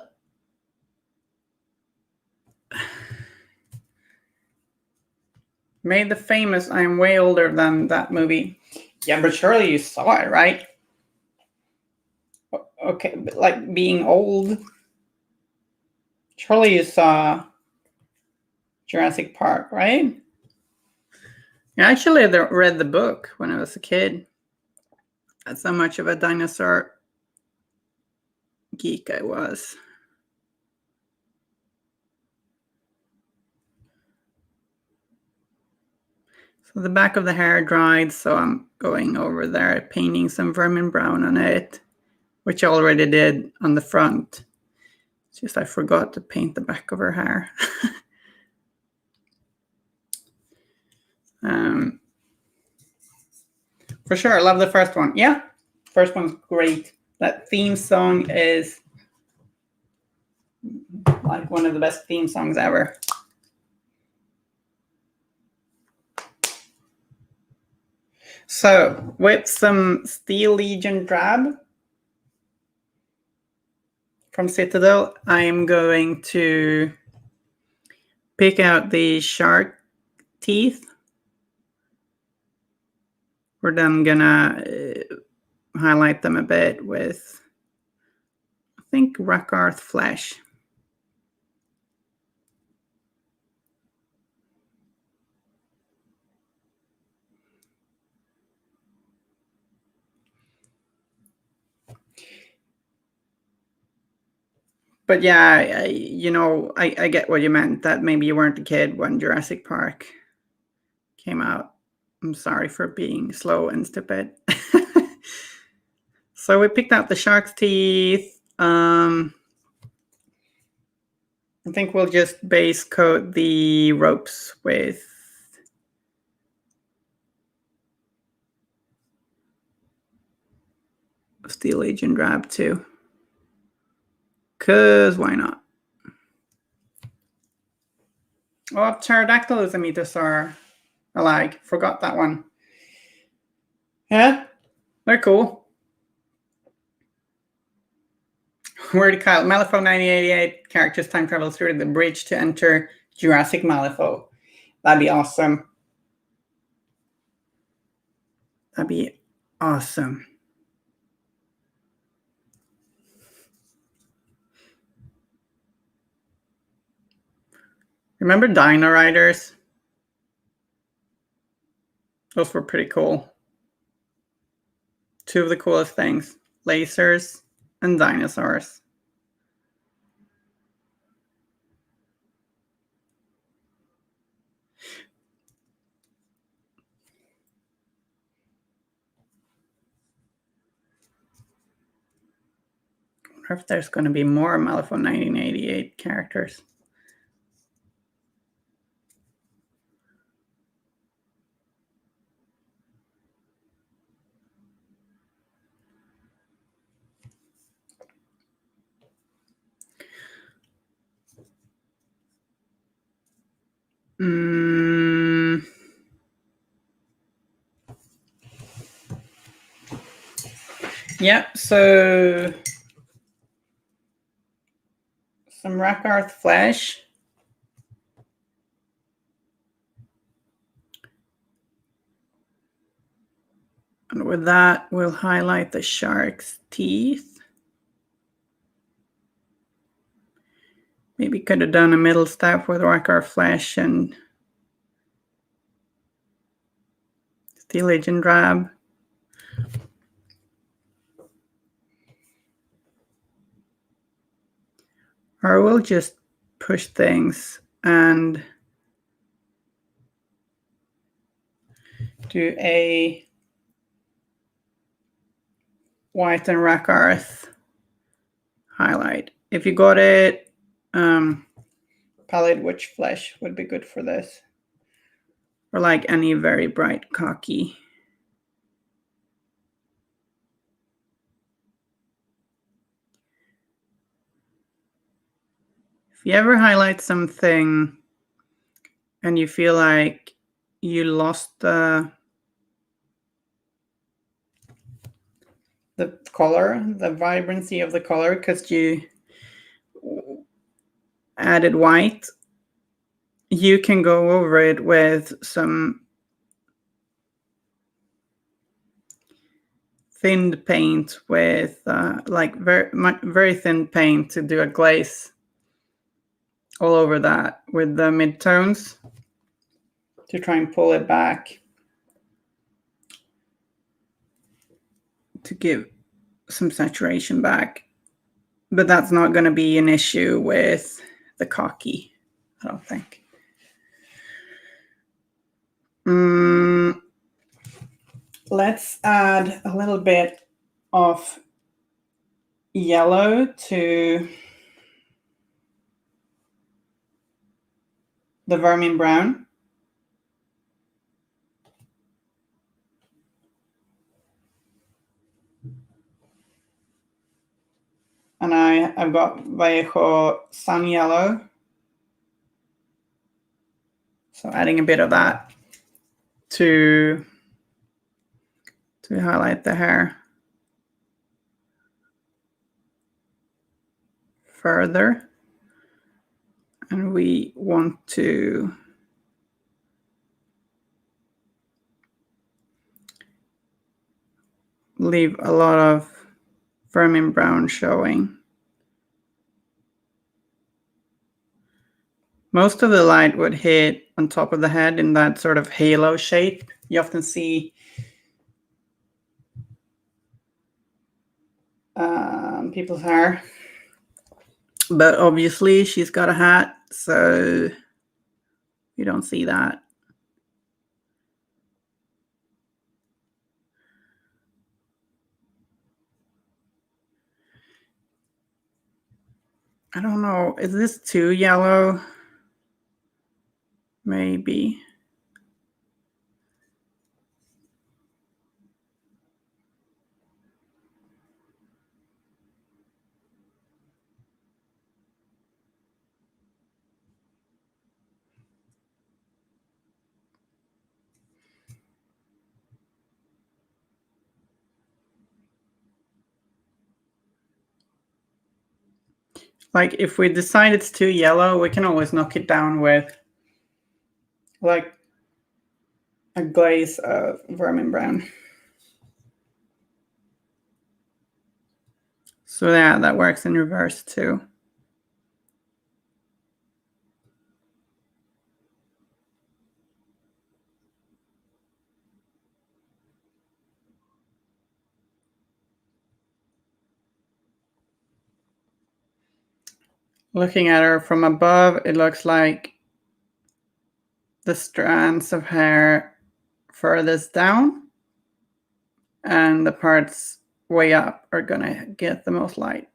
Made the famous. I'm way older than that movie. Yeah, but surely you saw it, right? Okay, but like being old. Surely you saw Jurassic Park, right? I actually read the book when I was a kid. That's how much of a dinosaur geek I was. So the back of the hair dried, so I'm going over there painting some vermin brown on it, which I already did on the front. It's just I forgot to paint the back of her hair. For sure, I love the first one. Yeah, first one's great. That theme song is like one of the best theme songs ever. So with some Steel Legion drab from Citadel, I am going to pick out the shark teeth. We're then gonna highlight them a bit with, I think, Rakarth Flesh. But yeah, I get what you meant, that maybe you weren't a kid when Jurassic Park came out. I'm sorry for being slow and stupid. So we picked out the shark's teeth. I think we'll just base coat the ropes with Steel Legion drab too. Cause why not? Oh, pterodactyl is a mythosaur. Alike. Forgot that one. Yeah, they're cool. Word Kyle. Malifaux 1988 characters time travel through the bridge to enter Jurassic Malifaux. That'd be awesome. That'd be awesome. Remember Dino Riders? Those were pretty cool. Two of the coolest things. Lasers and dinosaurs. I wonder if there's going to be more Malifaux 1988 characters. Yeah, so some Rakarth Flesh. And with that, we'll highlight the shark's teeth. Maybe could have done a middle step with Rakarth Flesh and Steel Legion drab. Or we'll just push things and do a white and rock earth highlight. If you got it, palette witch flesh would be good for this. Or like any very bright khaki. If you ever highlight something and you feel like you lost the color, the vibrancy of the color, because you added white, you can go over it with some thinned paint with like very thin paint to do a glaze all over that with the midtones to try and pull it back to give some saturation back. But that's not going to be an issue with the khaki, I don't think. Let's add a little bit of yellow to the vermin brown. And I've got Vallejo Sun Yellow. So adding a bit of that to highlight the hair further. And we want to leave a lot of vermin brown showing. Most of the light would hit on top of the head in that sort of halo shape you often see people's hair. But obviously she's got a hat, so you don't see that. I don't know, is this too yellow? Maybe. Like if we decide it's too yellow, we can always knock it down with like a glaze of vermin brown. So yeah, that works in reverse too. Looking at her from above, it looks like the strands of hair furthest down and the parts way up are gonna get the most light.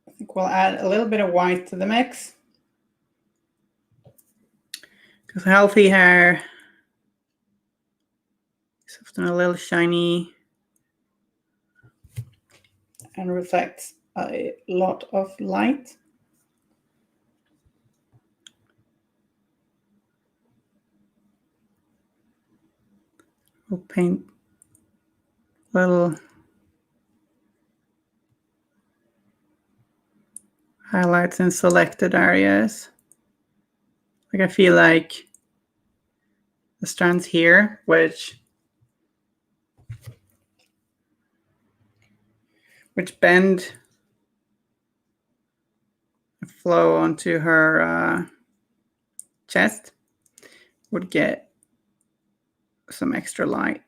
I think we'll add a little bit of white to the mix, because healthy hair is often a little shiny and reflects a lot of light. We'll paint little highlights in selected areas. Like I feel like the strands here, which bend and flow onto her chest, would get some extra light.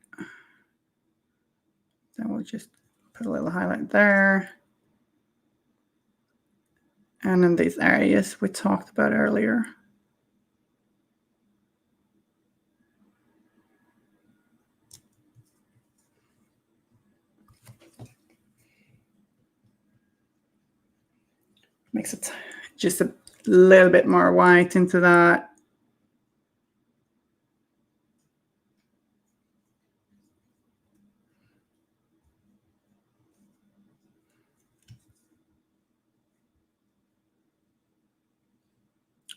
Then we'll we'll just put a little highlight there. And in these areas we talked about earlier. Makes it just a little bit more white into that.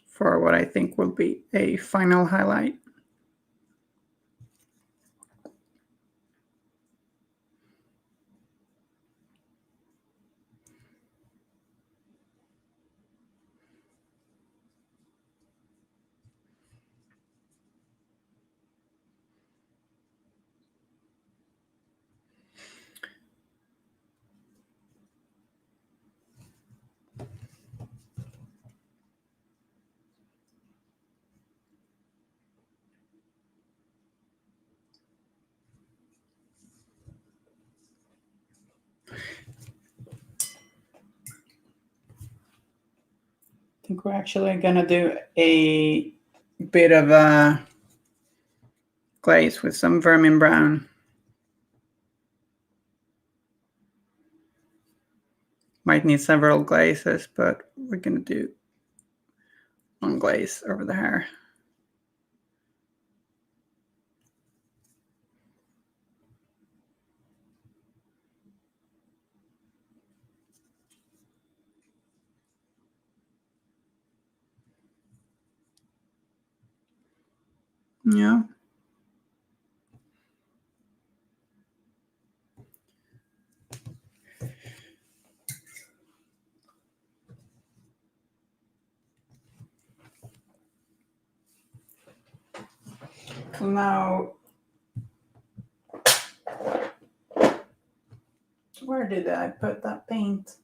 For what I think will be a final highlight. I think we're actually gonna do a bit of a glaze with some vermin brown. Might need several glazes, but we're gonna do one glaze over the hair. Yeah. Now, where did I put that paint?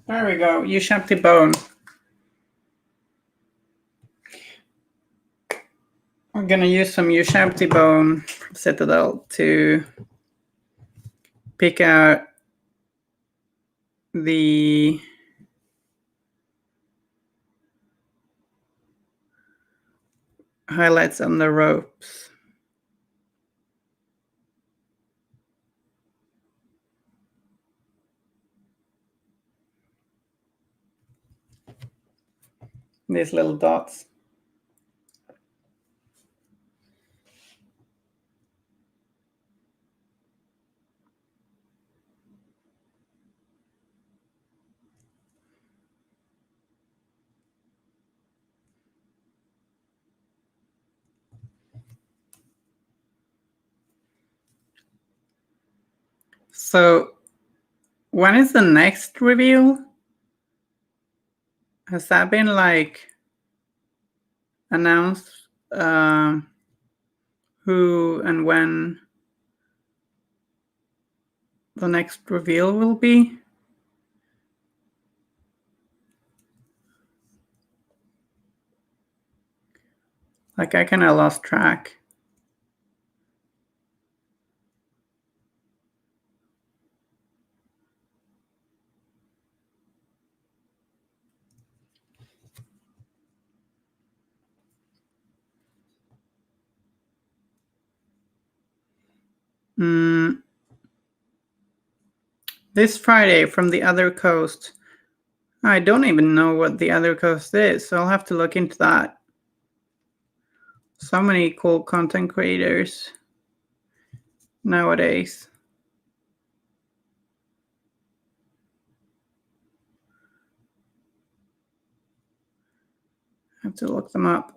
There we go, Ushabti bone. We're gonna use some Ushabti bone from Citadel to pick out the highlights on the ropes. These little dots. So, when is the next reveal? Has that been like announced? Who and when the next reveal will be? Like, I kind of lost track. This Friday from the other coast. I don't even know what the other coast is, so I'll have to look into that. So many cool content creators nowadays. I have to look them up.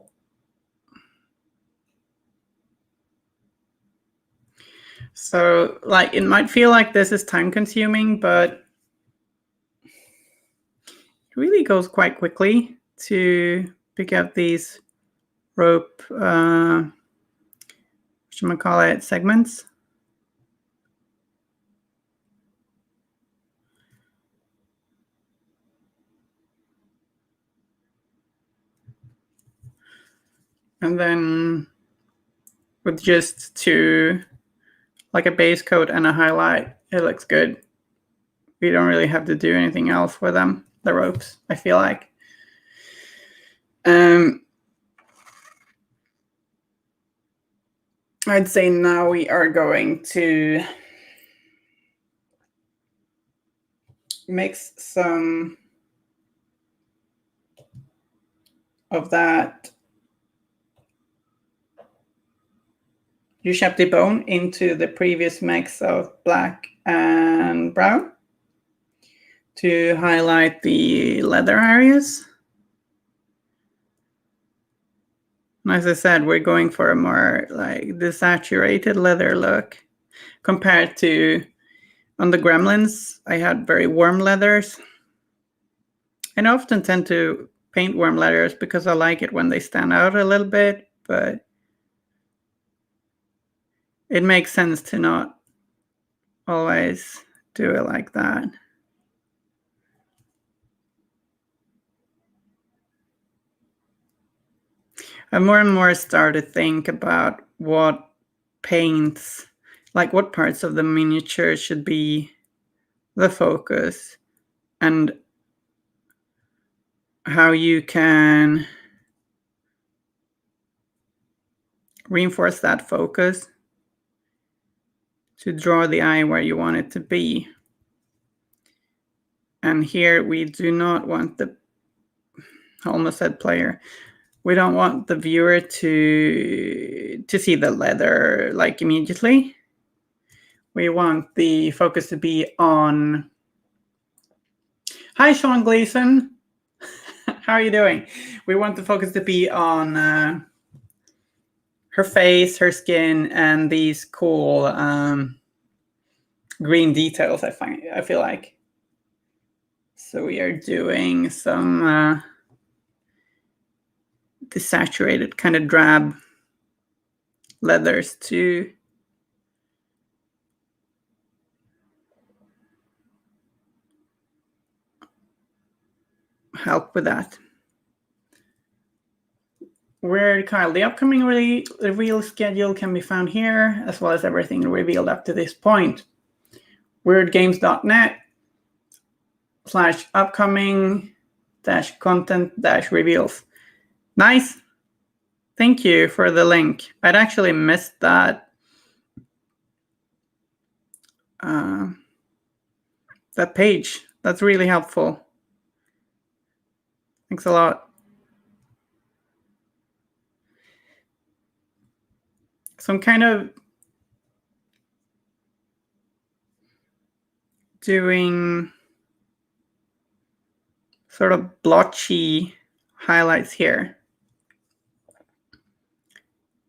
So, like, it might feel like this is time consuming, but it really goes quite quickly to pick up these rope, whatchamacallit, segments. And then with just two, like a base coat and a highlight, it looks good. We don't really have to do anything else with them, the ropes, I feel like. I'd say now we are going to mix some of that Ushapti bone into the previous mix of black and brown to highlight the leather areas. And as I said, we're going for a more like desaturated leather look compared to on the Gremlins. I had very warm leathers. I often tend to paint warm leathers because I like it when they stand out a little bit, but it makes sense to not always do it like that. I more and more start to think about what paints, like what parts of the miniature should be the focus and how you can reinforce that focus to draw the eye where you want it to be. And here we do not want the, I almost said player, we don't want the viewer to see the leather like immediately. We want the focus to be on, hi Sean Gleason, how are you doing? We want the focus to be on her face, her skin, and these cool green details, I feel like. So we are doing some desaturated kind of drab leathers to help with that. Weird Kyle, the upcoming reveal schedule can be found here, as well as everything revealed up to this point. weirdgames.net/upcoming-content-reveals. Nice. Thank you for the link. I'd actually missed that that page. That's really helpful. Thanks a lot. So I'm kind of doing sort of blotchy highlights here.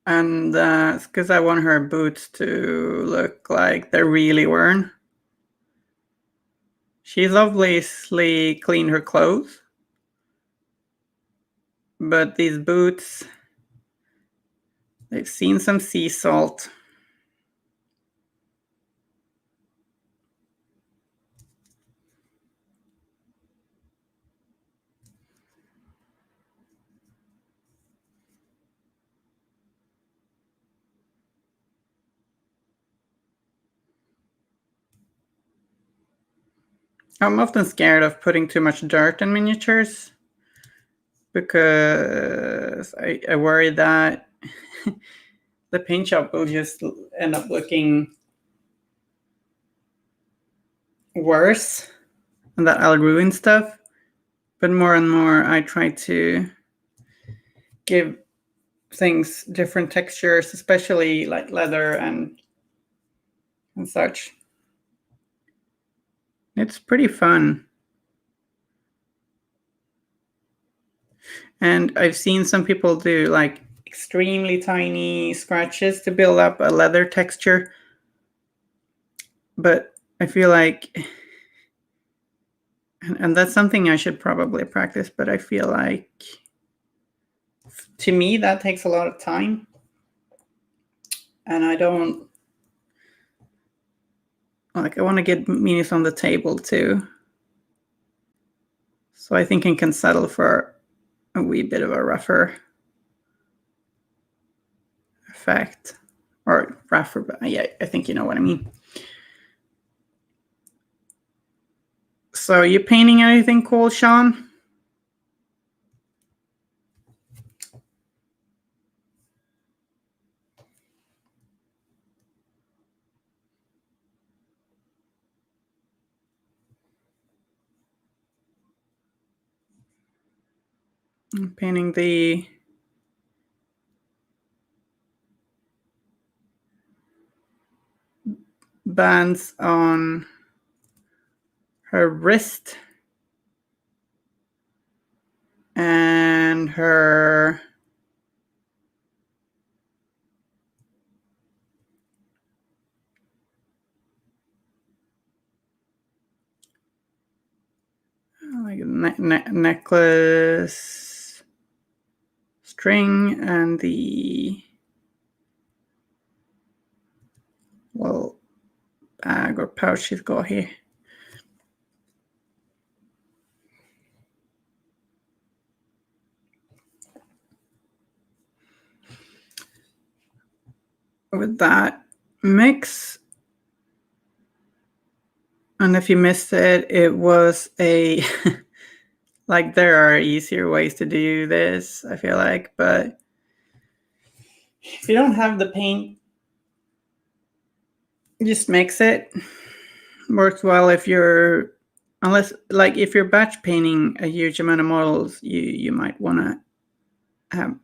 And it's because I want her boots to look like they're really worn. She's obviously cleaned her clothes, but these boots, they've seen some sea salt. I'm often scared of putting too much dirt in miniatures because I worry that the paint job will just end up looking worse and that I'll ruin stuff. But more and more I try to give things different textures, especially like leather and such. It's pretty fun. And I've seen some people do like extremely tiny scratches to build up a leather texture. but I feel like, and that's something I should probably practice, but I feel like, to me, that takes a lot of time. And I don't, like, I want to get minis on the table too. So I think I can settle for a wee bit of a rougher effect. Or rougher, but yeah, I think you know what I mean. So you painting anything cool, Sean? I'm painting the bands on her wrist and her like necklace string and the little bag or pouch she's got here. With that mix, and if you missed it, it was a like there are easier ways to do this, I feel like, but if you don't have the paint, just mix it. Works well if you're, unless like if you're batch painting a huge amount of models, you might want to have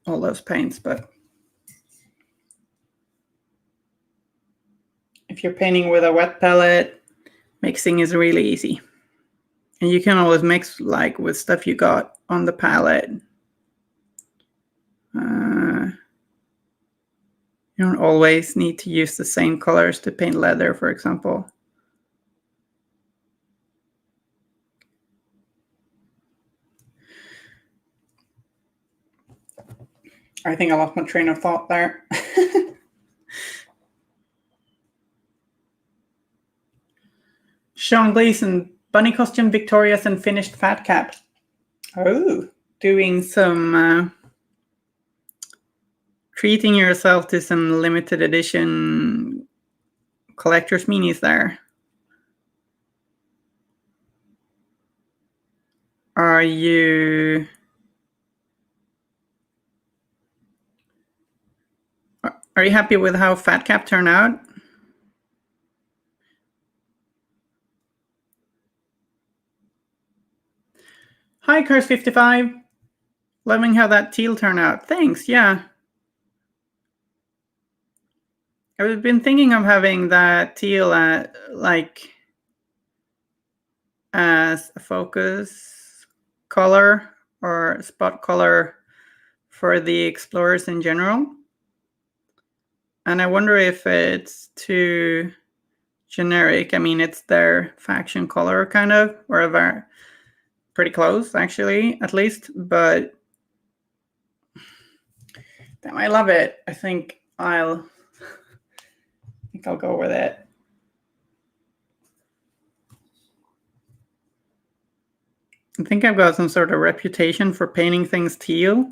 all those paints, but if you're painting with a wet palette, mixing is really easy. And you can always mix like with stuff you got on the palette. You don't always need to use the same colors to paint leather, for example. I think I lost my train of thought there. Sean Gleason, bunny costume, victorious, and finished fat cap. Oh, doing some treating yourself to some limited edition collector's minis there. Are you happy with how Fat Cap turned out? Hi, Cars55. Loving how that teal turned out. Thanks, yeah. I've been thinking of having that teal like as a focus color or spot color for the Explorers in general. And I wonder if it's too generic. I mean, it's their faction color kind of, or pretty close actually, at least, but damn, I love it. I think I'll go with it. I think I've got some sort of reputation for painting things teal,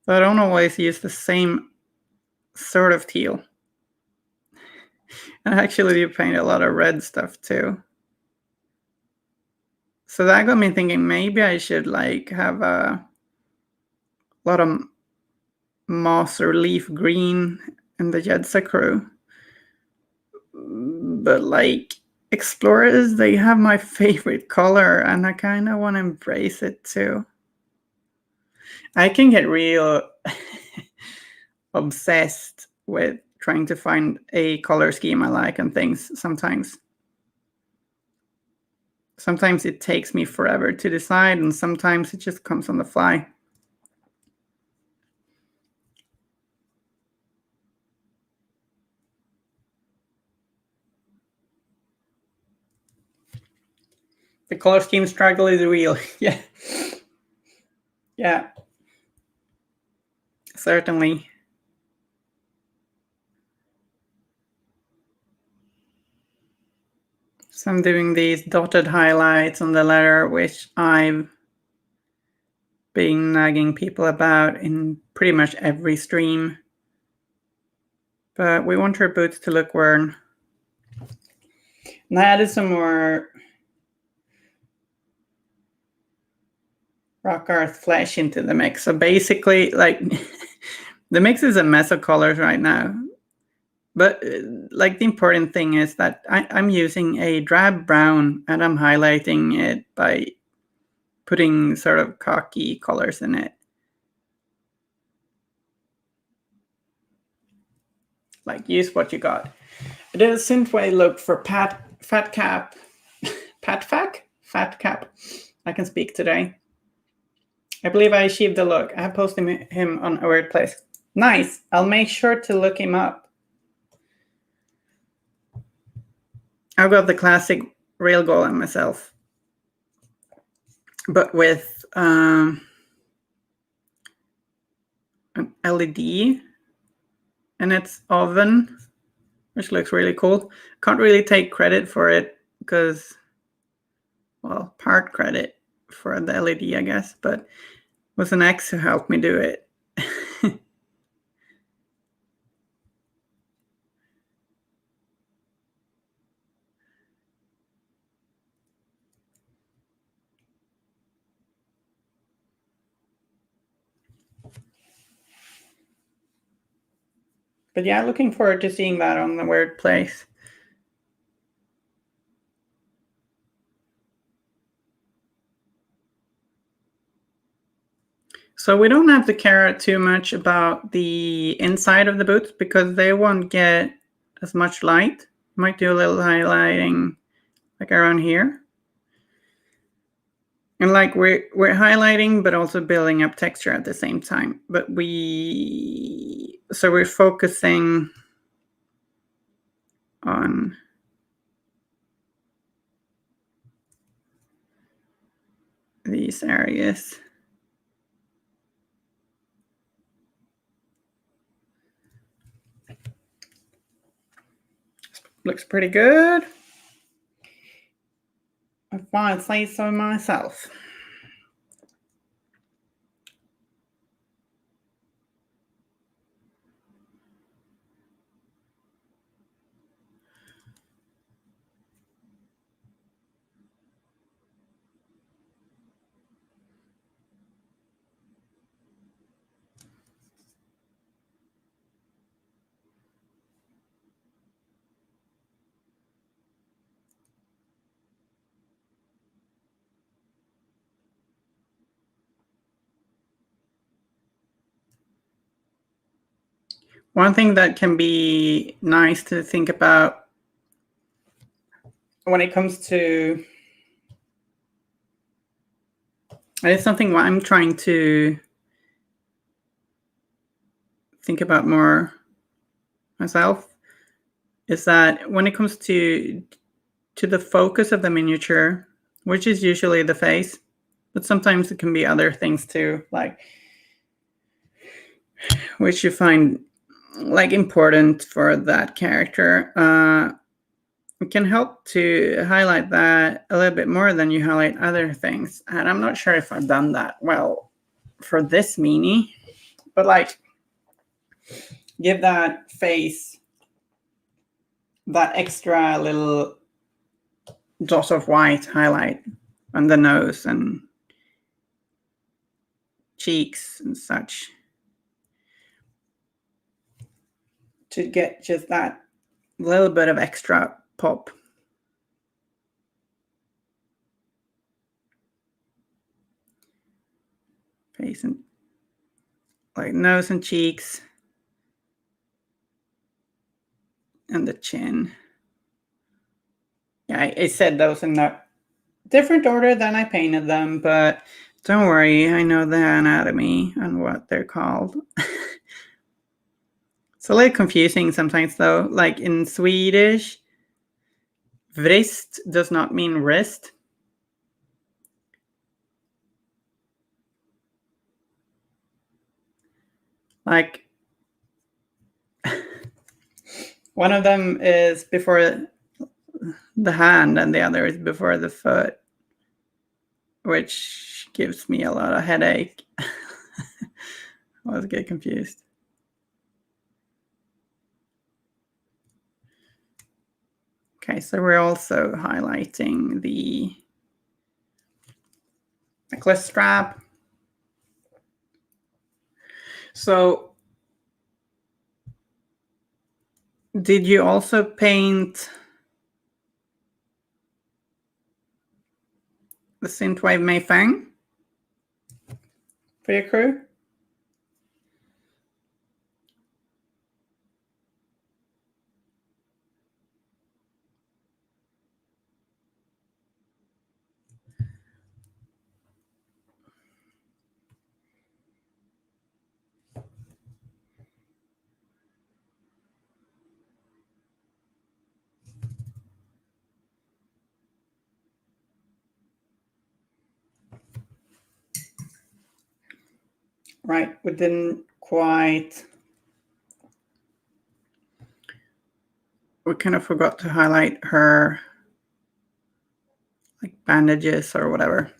but I don't always use the same sort of teal. I actually do paint a lot of red stuff too. So that got me thinking maybe I should like have a lot of moss or leaf green in the Jedsa crew. But like Explorers, they have my favorite color and I kind of want to embrace it too. I can get real obsessed with trying to find a color scheme I like and things sometimes. Sometimes it takes me forever to decide, and sometimes it just comes on the fly. The color scheme struggle is real. Yeah. Yeah. Certainly. So I'm doing these dotted highlights on the letter, which I've been nagging people about in pretty much every stream. But we want her boots to look worn. And I added some more rock art flesh into the mix. So basically, like, the mix is a mess of colors right now. But like, the important thing is that I'm using a drab brown and I'm highlighting it by putting sort of khaki colors in it. Like, use what you got. I did a synthwave look for Fat Cap. Fat Cap. I can speak today. I believe I achieved the look. I have posted him on a weird place. Nice. I'll make sure to look him up. I've got the classic rail golem myself, but with an LED in its oven, which looks really cool. Can't really take credit for it because, well, part credit for the LED, I guess, but it was an ex who helped me do it. But yeah, looking forward to seeing that on the weird place. So we don't have to care too much about the inside of the boots because they won't get as much light. Might do a little highlighting like around here. And like we're highlighting, but also building up texture at the same time. But we're focusing on these areas. Looks pretty good. If I say so myself. One thing that can be nice to think about when it comes to, it's something I'm trying to think about more myself, is that when it comes to the focus of the miniature, which is usually the face, but sometimes it can be other things too, like which you find like important for that character. It can help to highlight that a little bit more than you highlight other things. And I'm not sure if I've done that well for this mini, but like give that face that extra little dot of white highlight on the nose and cheeks and such to get just that little bit of extra pop. Face and like nose and cheeks and the chin. Yeah, I said those in a different order than I painted them, but don't worry, I know the anatomy and what they're called. It's a little confusing sometimes though. Like in Swedish, vrist does not mean wrist. Like, one of them is before the hand and the other is before the foot, which gives me a lot of headache. I always get confused. Okay, so we're also highlighting the necklace strap. So did you also paint the Synthwave Mei Feng for your crew? Right, we didn't quite. We kind of forgot to highlight her like bandages or whatever.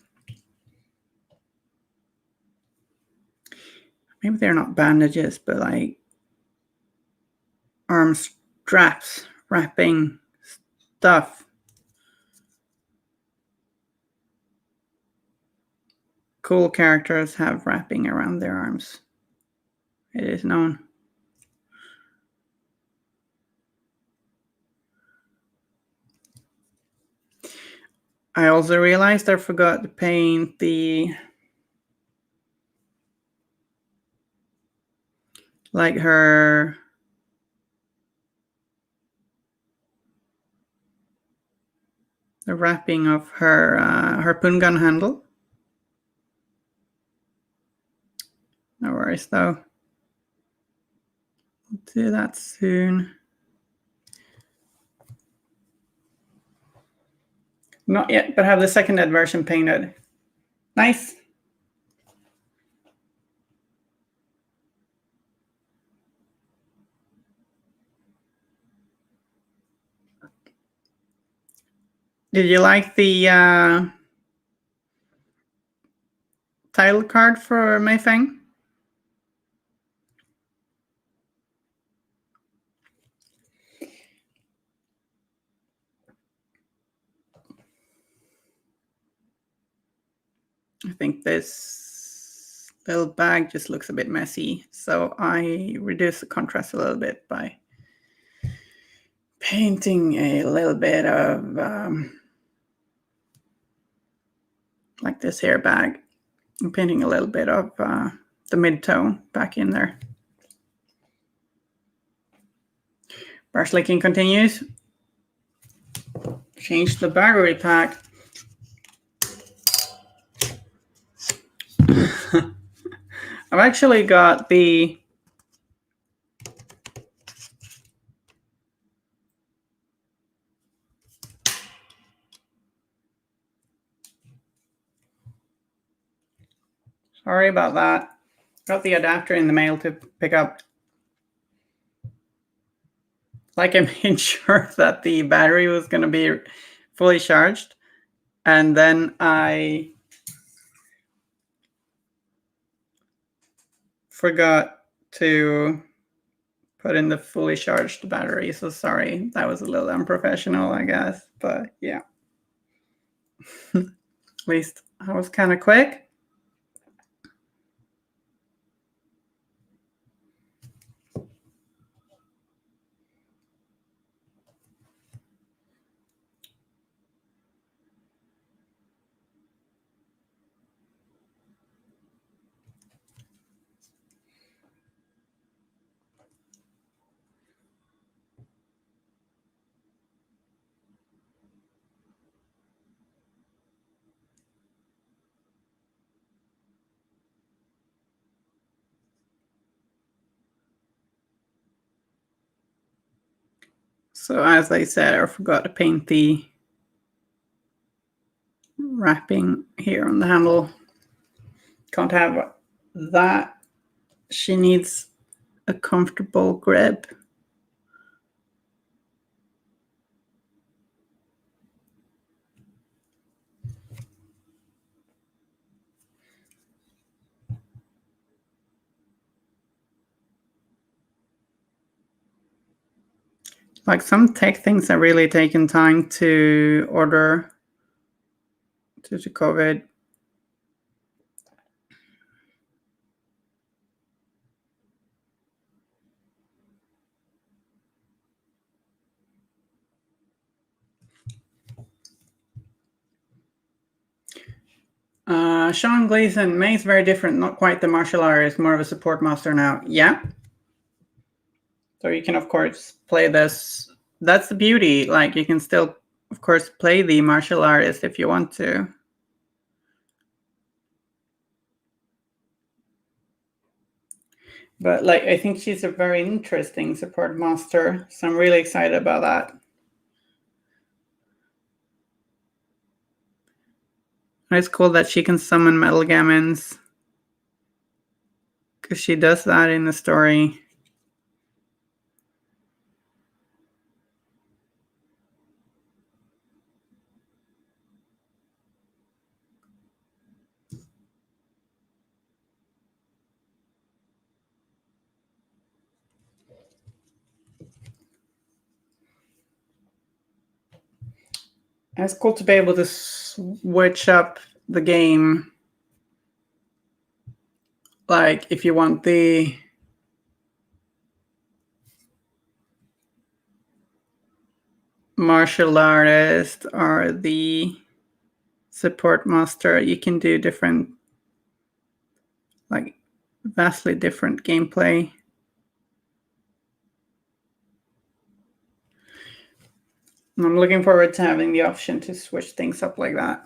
Maybe they're not bandages, but like arm straps, wrapping stuff. Cool characters have wrapping around their arms. It is known. I also realized I forgot to paint the her the wrapping of her harpoon gun handle. No worries though. We'll do that soon. Not yet, but have the seconded version painted. Nice. Did you like the title card for Mei Feng? I think this little bag just looks a bit messy, so I reduce the contrast a little bit by painting a little bit of like this hair bag. I'm painting a little bit of the mid-tone back in there. Brush licking continues. Change the battery pack. I've actually got the sorry about that. Got the adapter in the mail to pick up. Like I made sure that the battery was going to be fully charged, and then I forgot to put in the fully charged battery. So sorry, that was a little unprofessional, I guess. But yeah, at least I was kind of quick. So as I said, I forgot to paint the wrapping here on the handle. Can't have that. She needs a comfortable grip. Like some tech things are really taking time to order due to COVID. Sean Gleason, May's very different, not quite the martial artist, more of a support master now. Yeah. So you can, of course, play this. That's the beauty. Like, you can still, of course, play the martial artist if you want to. But, like, I think she's a very interesting support master. So I'm really excited about that. And it's cool that she can summon metal gammons, because she does that in the story. And it's cool to be able to switch up the game. Like, if you want the martial artist or the support master, you can do different, like, vastly different gameplay. And I'm looking forward to having the option to switch things up like that.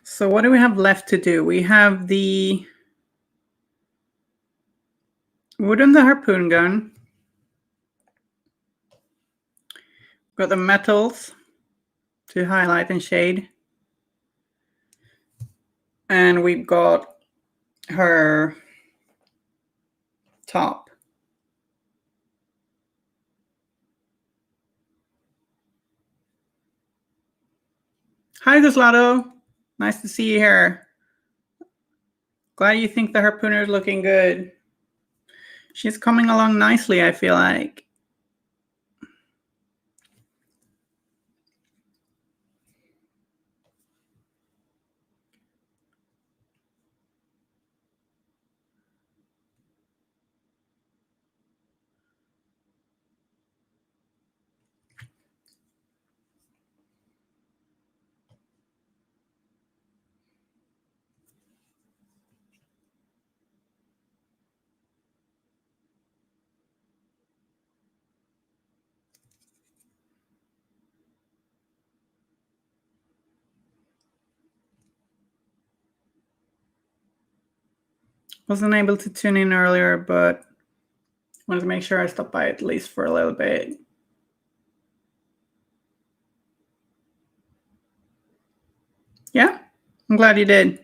So what do we have left to do? We have the wood and the harpoon gun. Got the metals to highlight and shade. And we've got her top. Hi, Guslado. Nice to see you here. Glad you think the Harpooner is looking good. She's coming along nicely, I feel like. Wasn't able to tune in earlier, but wanted to make sure I stopped by at least for a little bit. Yeah, I'm glad you did.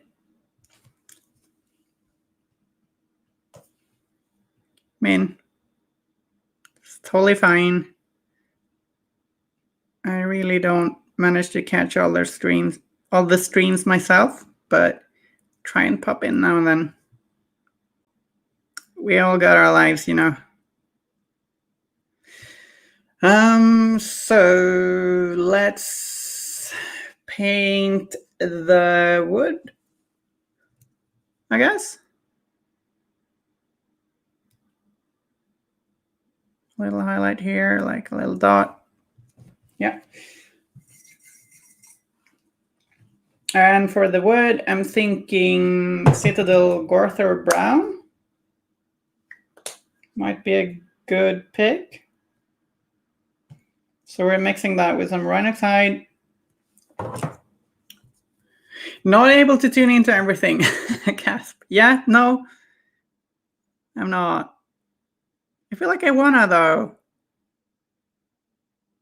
I mean, it's totally fine. I really don't manage to catch all the streams myself, but try and pop in now and then. We all got our lives, you know. So let's paint the wood, I guess. Little highlight here, like a little dot. Yeah. And for the wood, I'm thinking Citadel Gorther Brown. might be a good pick. So we're mixing that with some iron oxide. Not able to tune into everything. Gasp. Yeah, no. I'm not. I feel like I wanna though.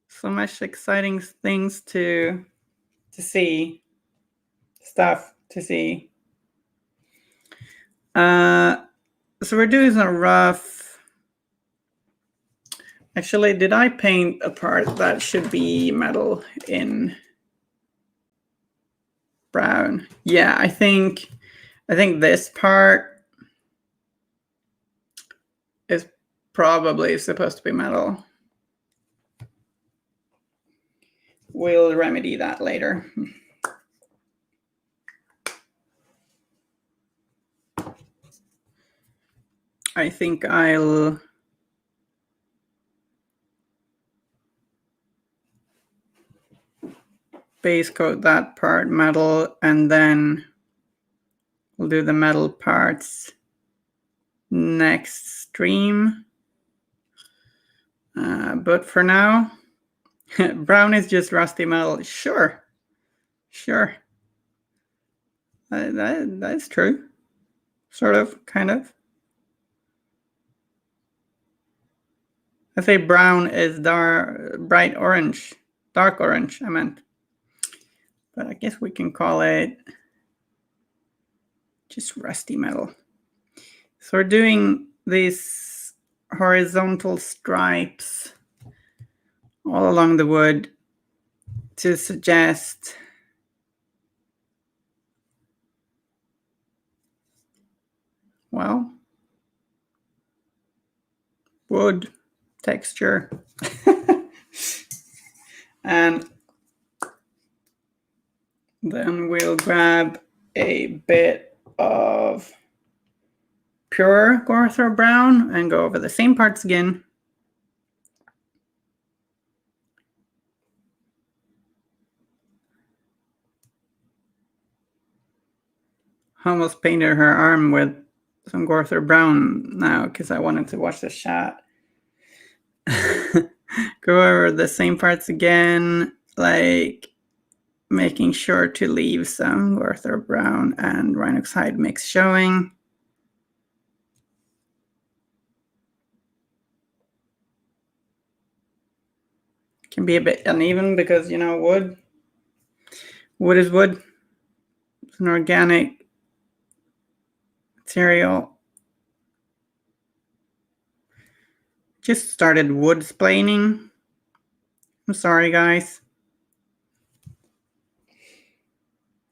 So much exciting things to see. Stuff to see. So we're doing some rough. Actually, did I paint a part that should be metal in brown? Yeah, I think this part is probably supposed to be metal. We'll remedy that later. I think I'll base coat that part metal, and then we'll do the metal parts next stream. But for now, brown is just rusty metal. Sure. That's true. Sort of, kind of. I say brown is bright orange, dark orange, I meant. But I guess we can call it just rusty metal. So we're doing these horizontal stripes all along the wood to suggest wood texture. And then we'll grab a bit of pure Gorthor brown and go over the same parts again. Almost painted her arm with some Gorthor brown now because I wanted to watch the shot. Go over the same parts again, like making sure to leave some Gorthor brown and iron oxide mix showing. Can be a bit uneven because, you know, wood is wood. It's an organic material. Just started wood splaining. I'm sorry, guys.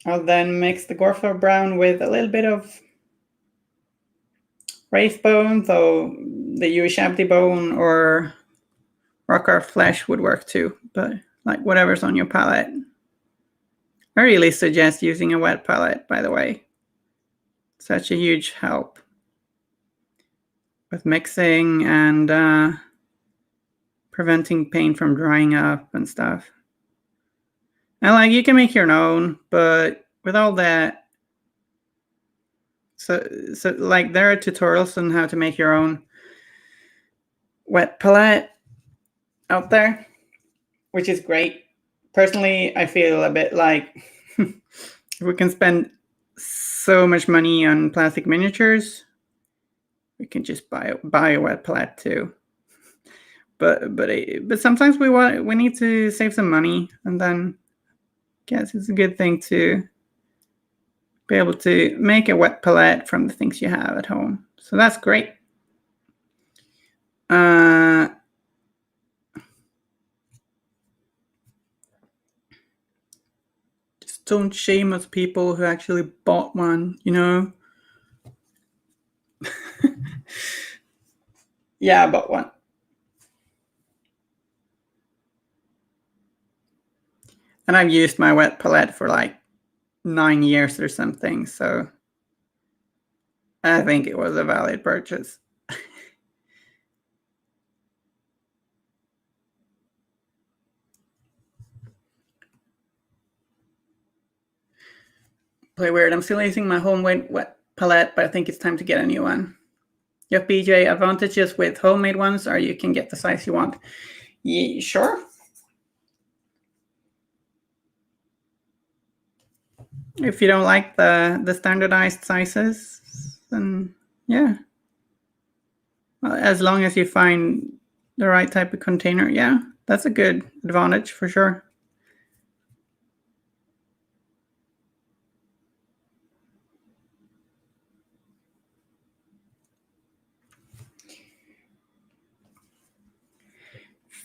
I'll then mix the Gorthor brown with a little bit of raised bone, so the Ushabti bone or rock flesh would work too, but like whatever's on your palette. I really suggest using a wet palette, by the way. Such a huge help with mixing and preventing paint from drying up and stuff. And like you can make your own, but with all that, so like there are tutorials on how to make your own wet palette out there, which is great. Personally, I feel a bit like we can spend so much money on plastic miniatures, we can just buy a wet palette too. But sometimes we need to save some money, and then I guess it's a good thing to be able to make a wet palette from the things you have at home. So that's great. Just don't shame us people who actually bought one, you know? Yeah, I bought one. And I've used my wet palette for like 9 years or something, so I think it was a valid purchase. Play weird. I'm still using my homemade wet palette, but I think it's time to get a new one. Yep, BJ, advantages with homemade ones are you can get the size you want. Yeah, sure. If you don't like the standardized sizes, then yeah. Well, as long as you find the right type of container, yeah, that's a good advantage for sure.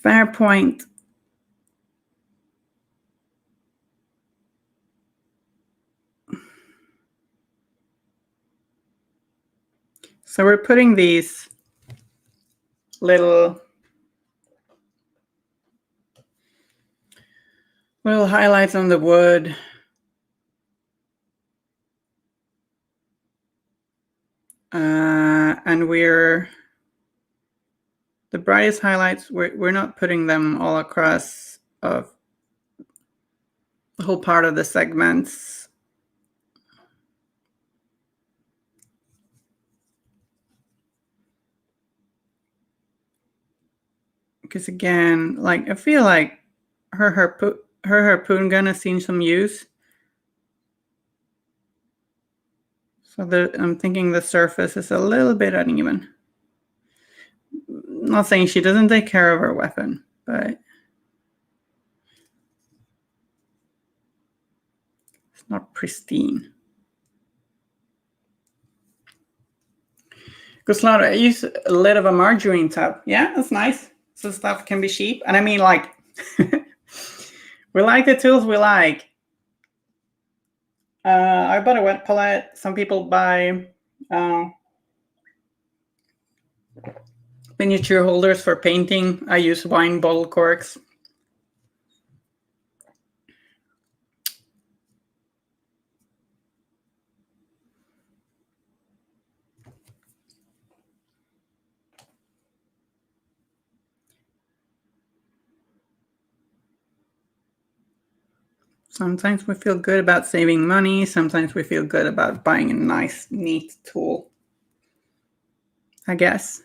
Fair point. So we're putting these little highlights on the wood. And the brightest highlights, we're not putting them all across of the whole part of the segments. Because again, like I feel like her harpoon gun has seen some use. So I'm thinking the surface is a little bit uneven. Not saying she doesn't take care of her weapon, but it's not pristine. Guslaughter, I use a lid of a margarine tub. Yeah, that's nice. So stuff can be cheap. And I mean, like, we like the tools we like. I bought a wet palette. Some people buy miniature holders for painting. I use wine bottle corks. Sometimes we feel good about saving money. Sometimes we feel good about buying a nice, neat tool, I guess.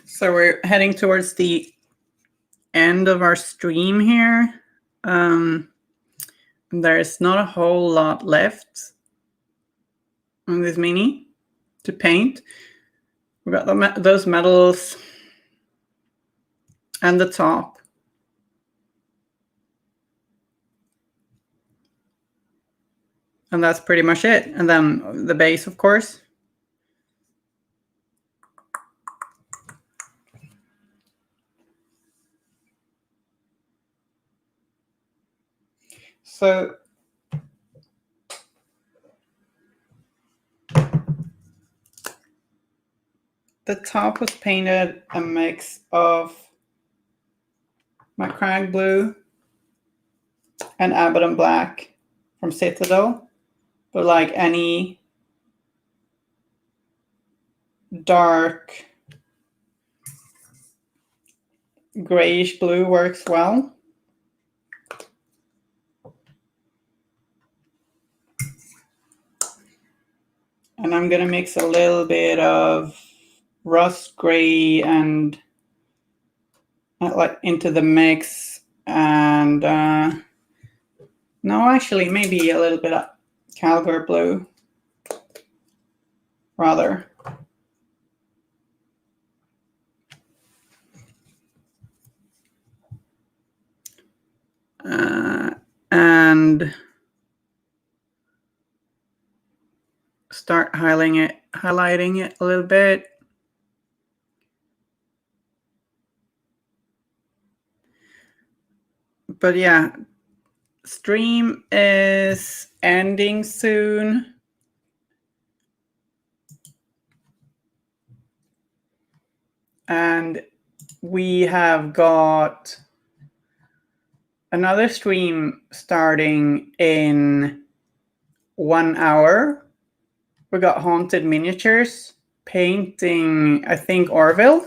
So we're heading towards the end of our stream here. There's not a whole lot left on this mini to paint. We got those medals and the top. And that's pretty much it. And then the base, of course. So the top was painted a mix of my Crag Blue and Abaddon Black from Citadel, but like any dark grayish blue works well. And I'm gonna mix a little bit of rust gray and like into the mix, and no, actually maybe a little bit of Calgar blue rather. And start highlighting it a little bit. But yeah, stream is ending soon. And we have got another stream starting in 1 hour. We got Haunted Miniatures painting, I think, Orville.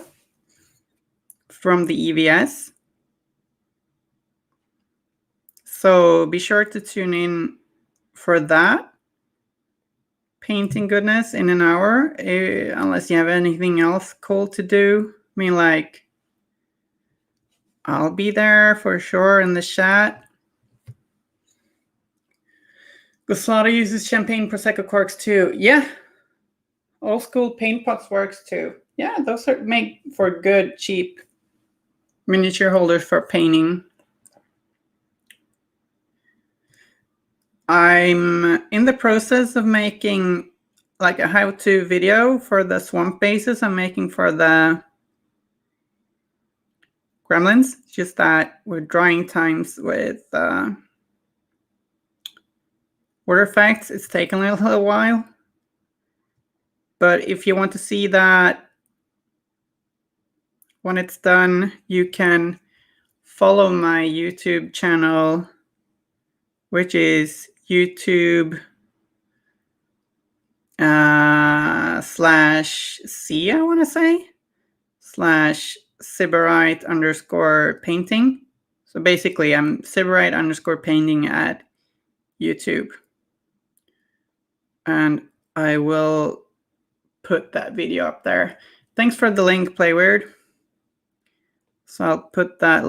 from the EVS. So be sure to tune in for that painting goodness in an hour, unless you have anything else cool to do. I mean, like, I'll be there for sure in the chat. Guslado uses champagne Prosecco corks too. Yeah. Old school paint pots works too. Yeah, those are made for good, cheap miniature holders for painting. I'm in the process of making like a how-to video for the swamp bases I'm making for the gremlins. Just that with drying times with water effects, it's taken a little while. But if you want to see that when it's done, you can follow my YouTube channel, which is YouTube /C, I want to say, /Sybarite_painting. So basically, I'm Sybarite_painting at YouTube. And I will put that video up there. Thanks for the link, Playweird. So I'll put that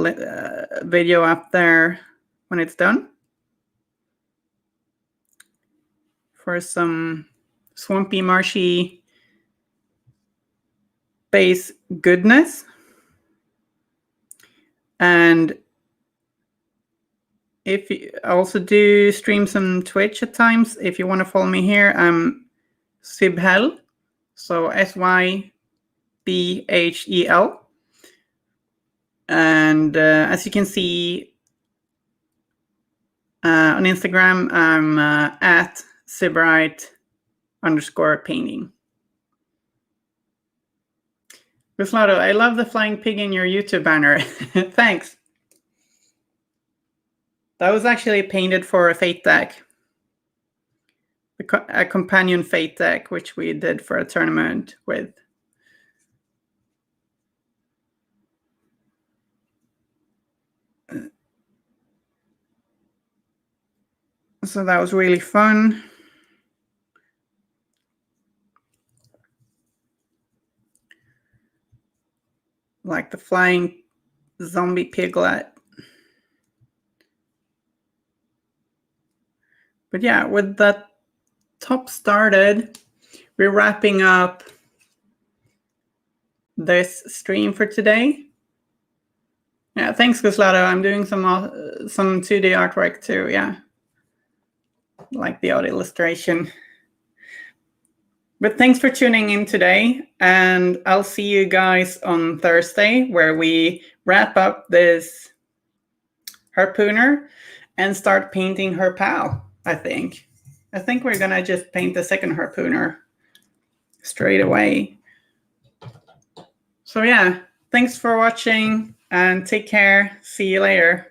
video up there when it's done for some swampy, marshy base goodness. And if you I also do stream some Twitch at times. If you want to follow me here, I'm Sybhel, so SYBHEL. And as you can see on Instagram, I'm at Sybarite_painting. Guslado, I love the flying pig in your YouTube banner. Thanks. That was actually painted for a fate deck. A companion fate deck, which we did for a tournament with. So that was really fun. Like the flying zombie piglet. But yeah, with that top started, we're wrapping up this stream for today. Yeah, thanks, Guslado. I'm doing some 2D artwork too. Yeah, like the odd illustration. But thanks for tuning in today, and I'll see you guys on Thursday, where we wrap up this Harpooner and start painting her pal. I think we're gonna just paint the second Harpooner straight away. So yeah, thanks for watching and take care. See you later.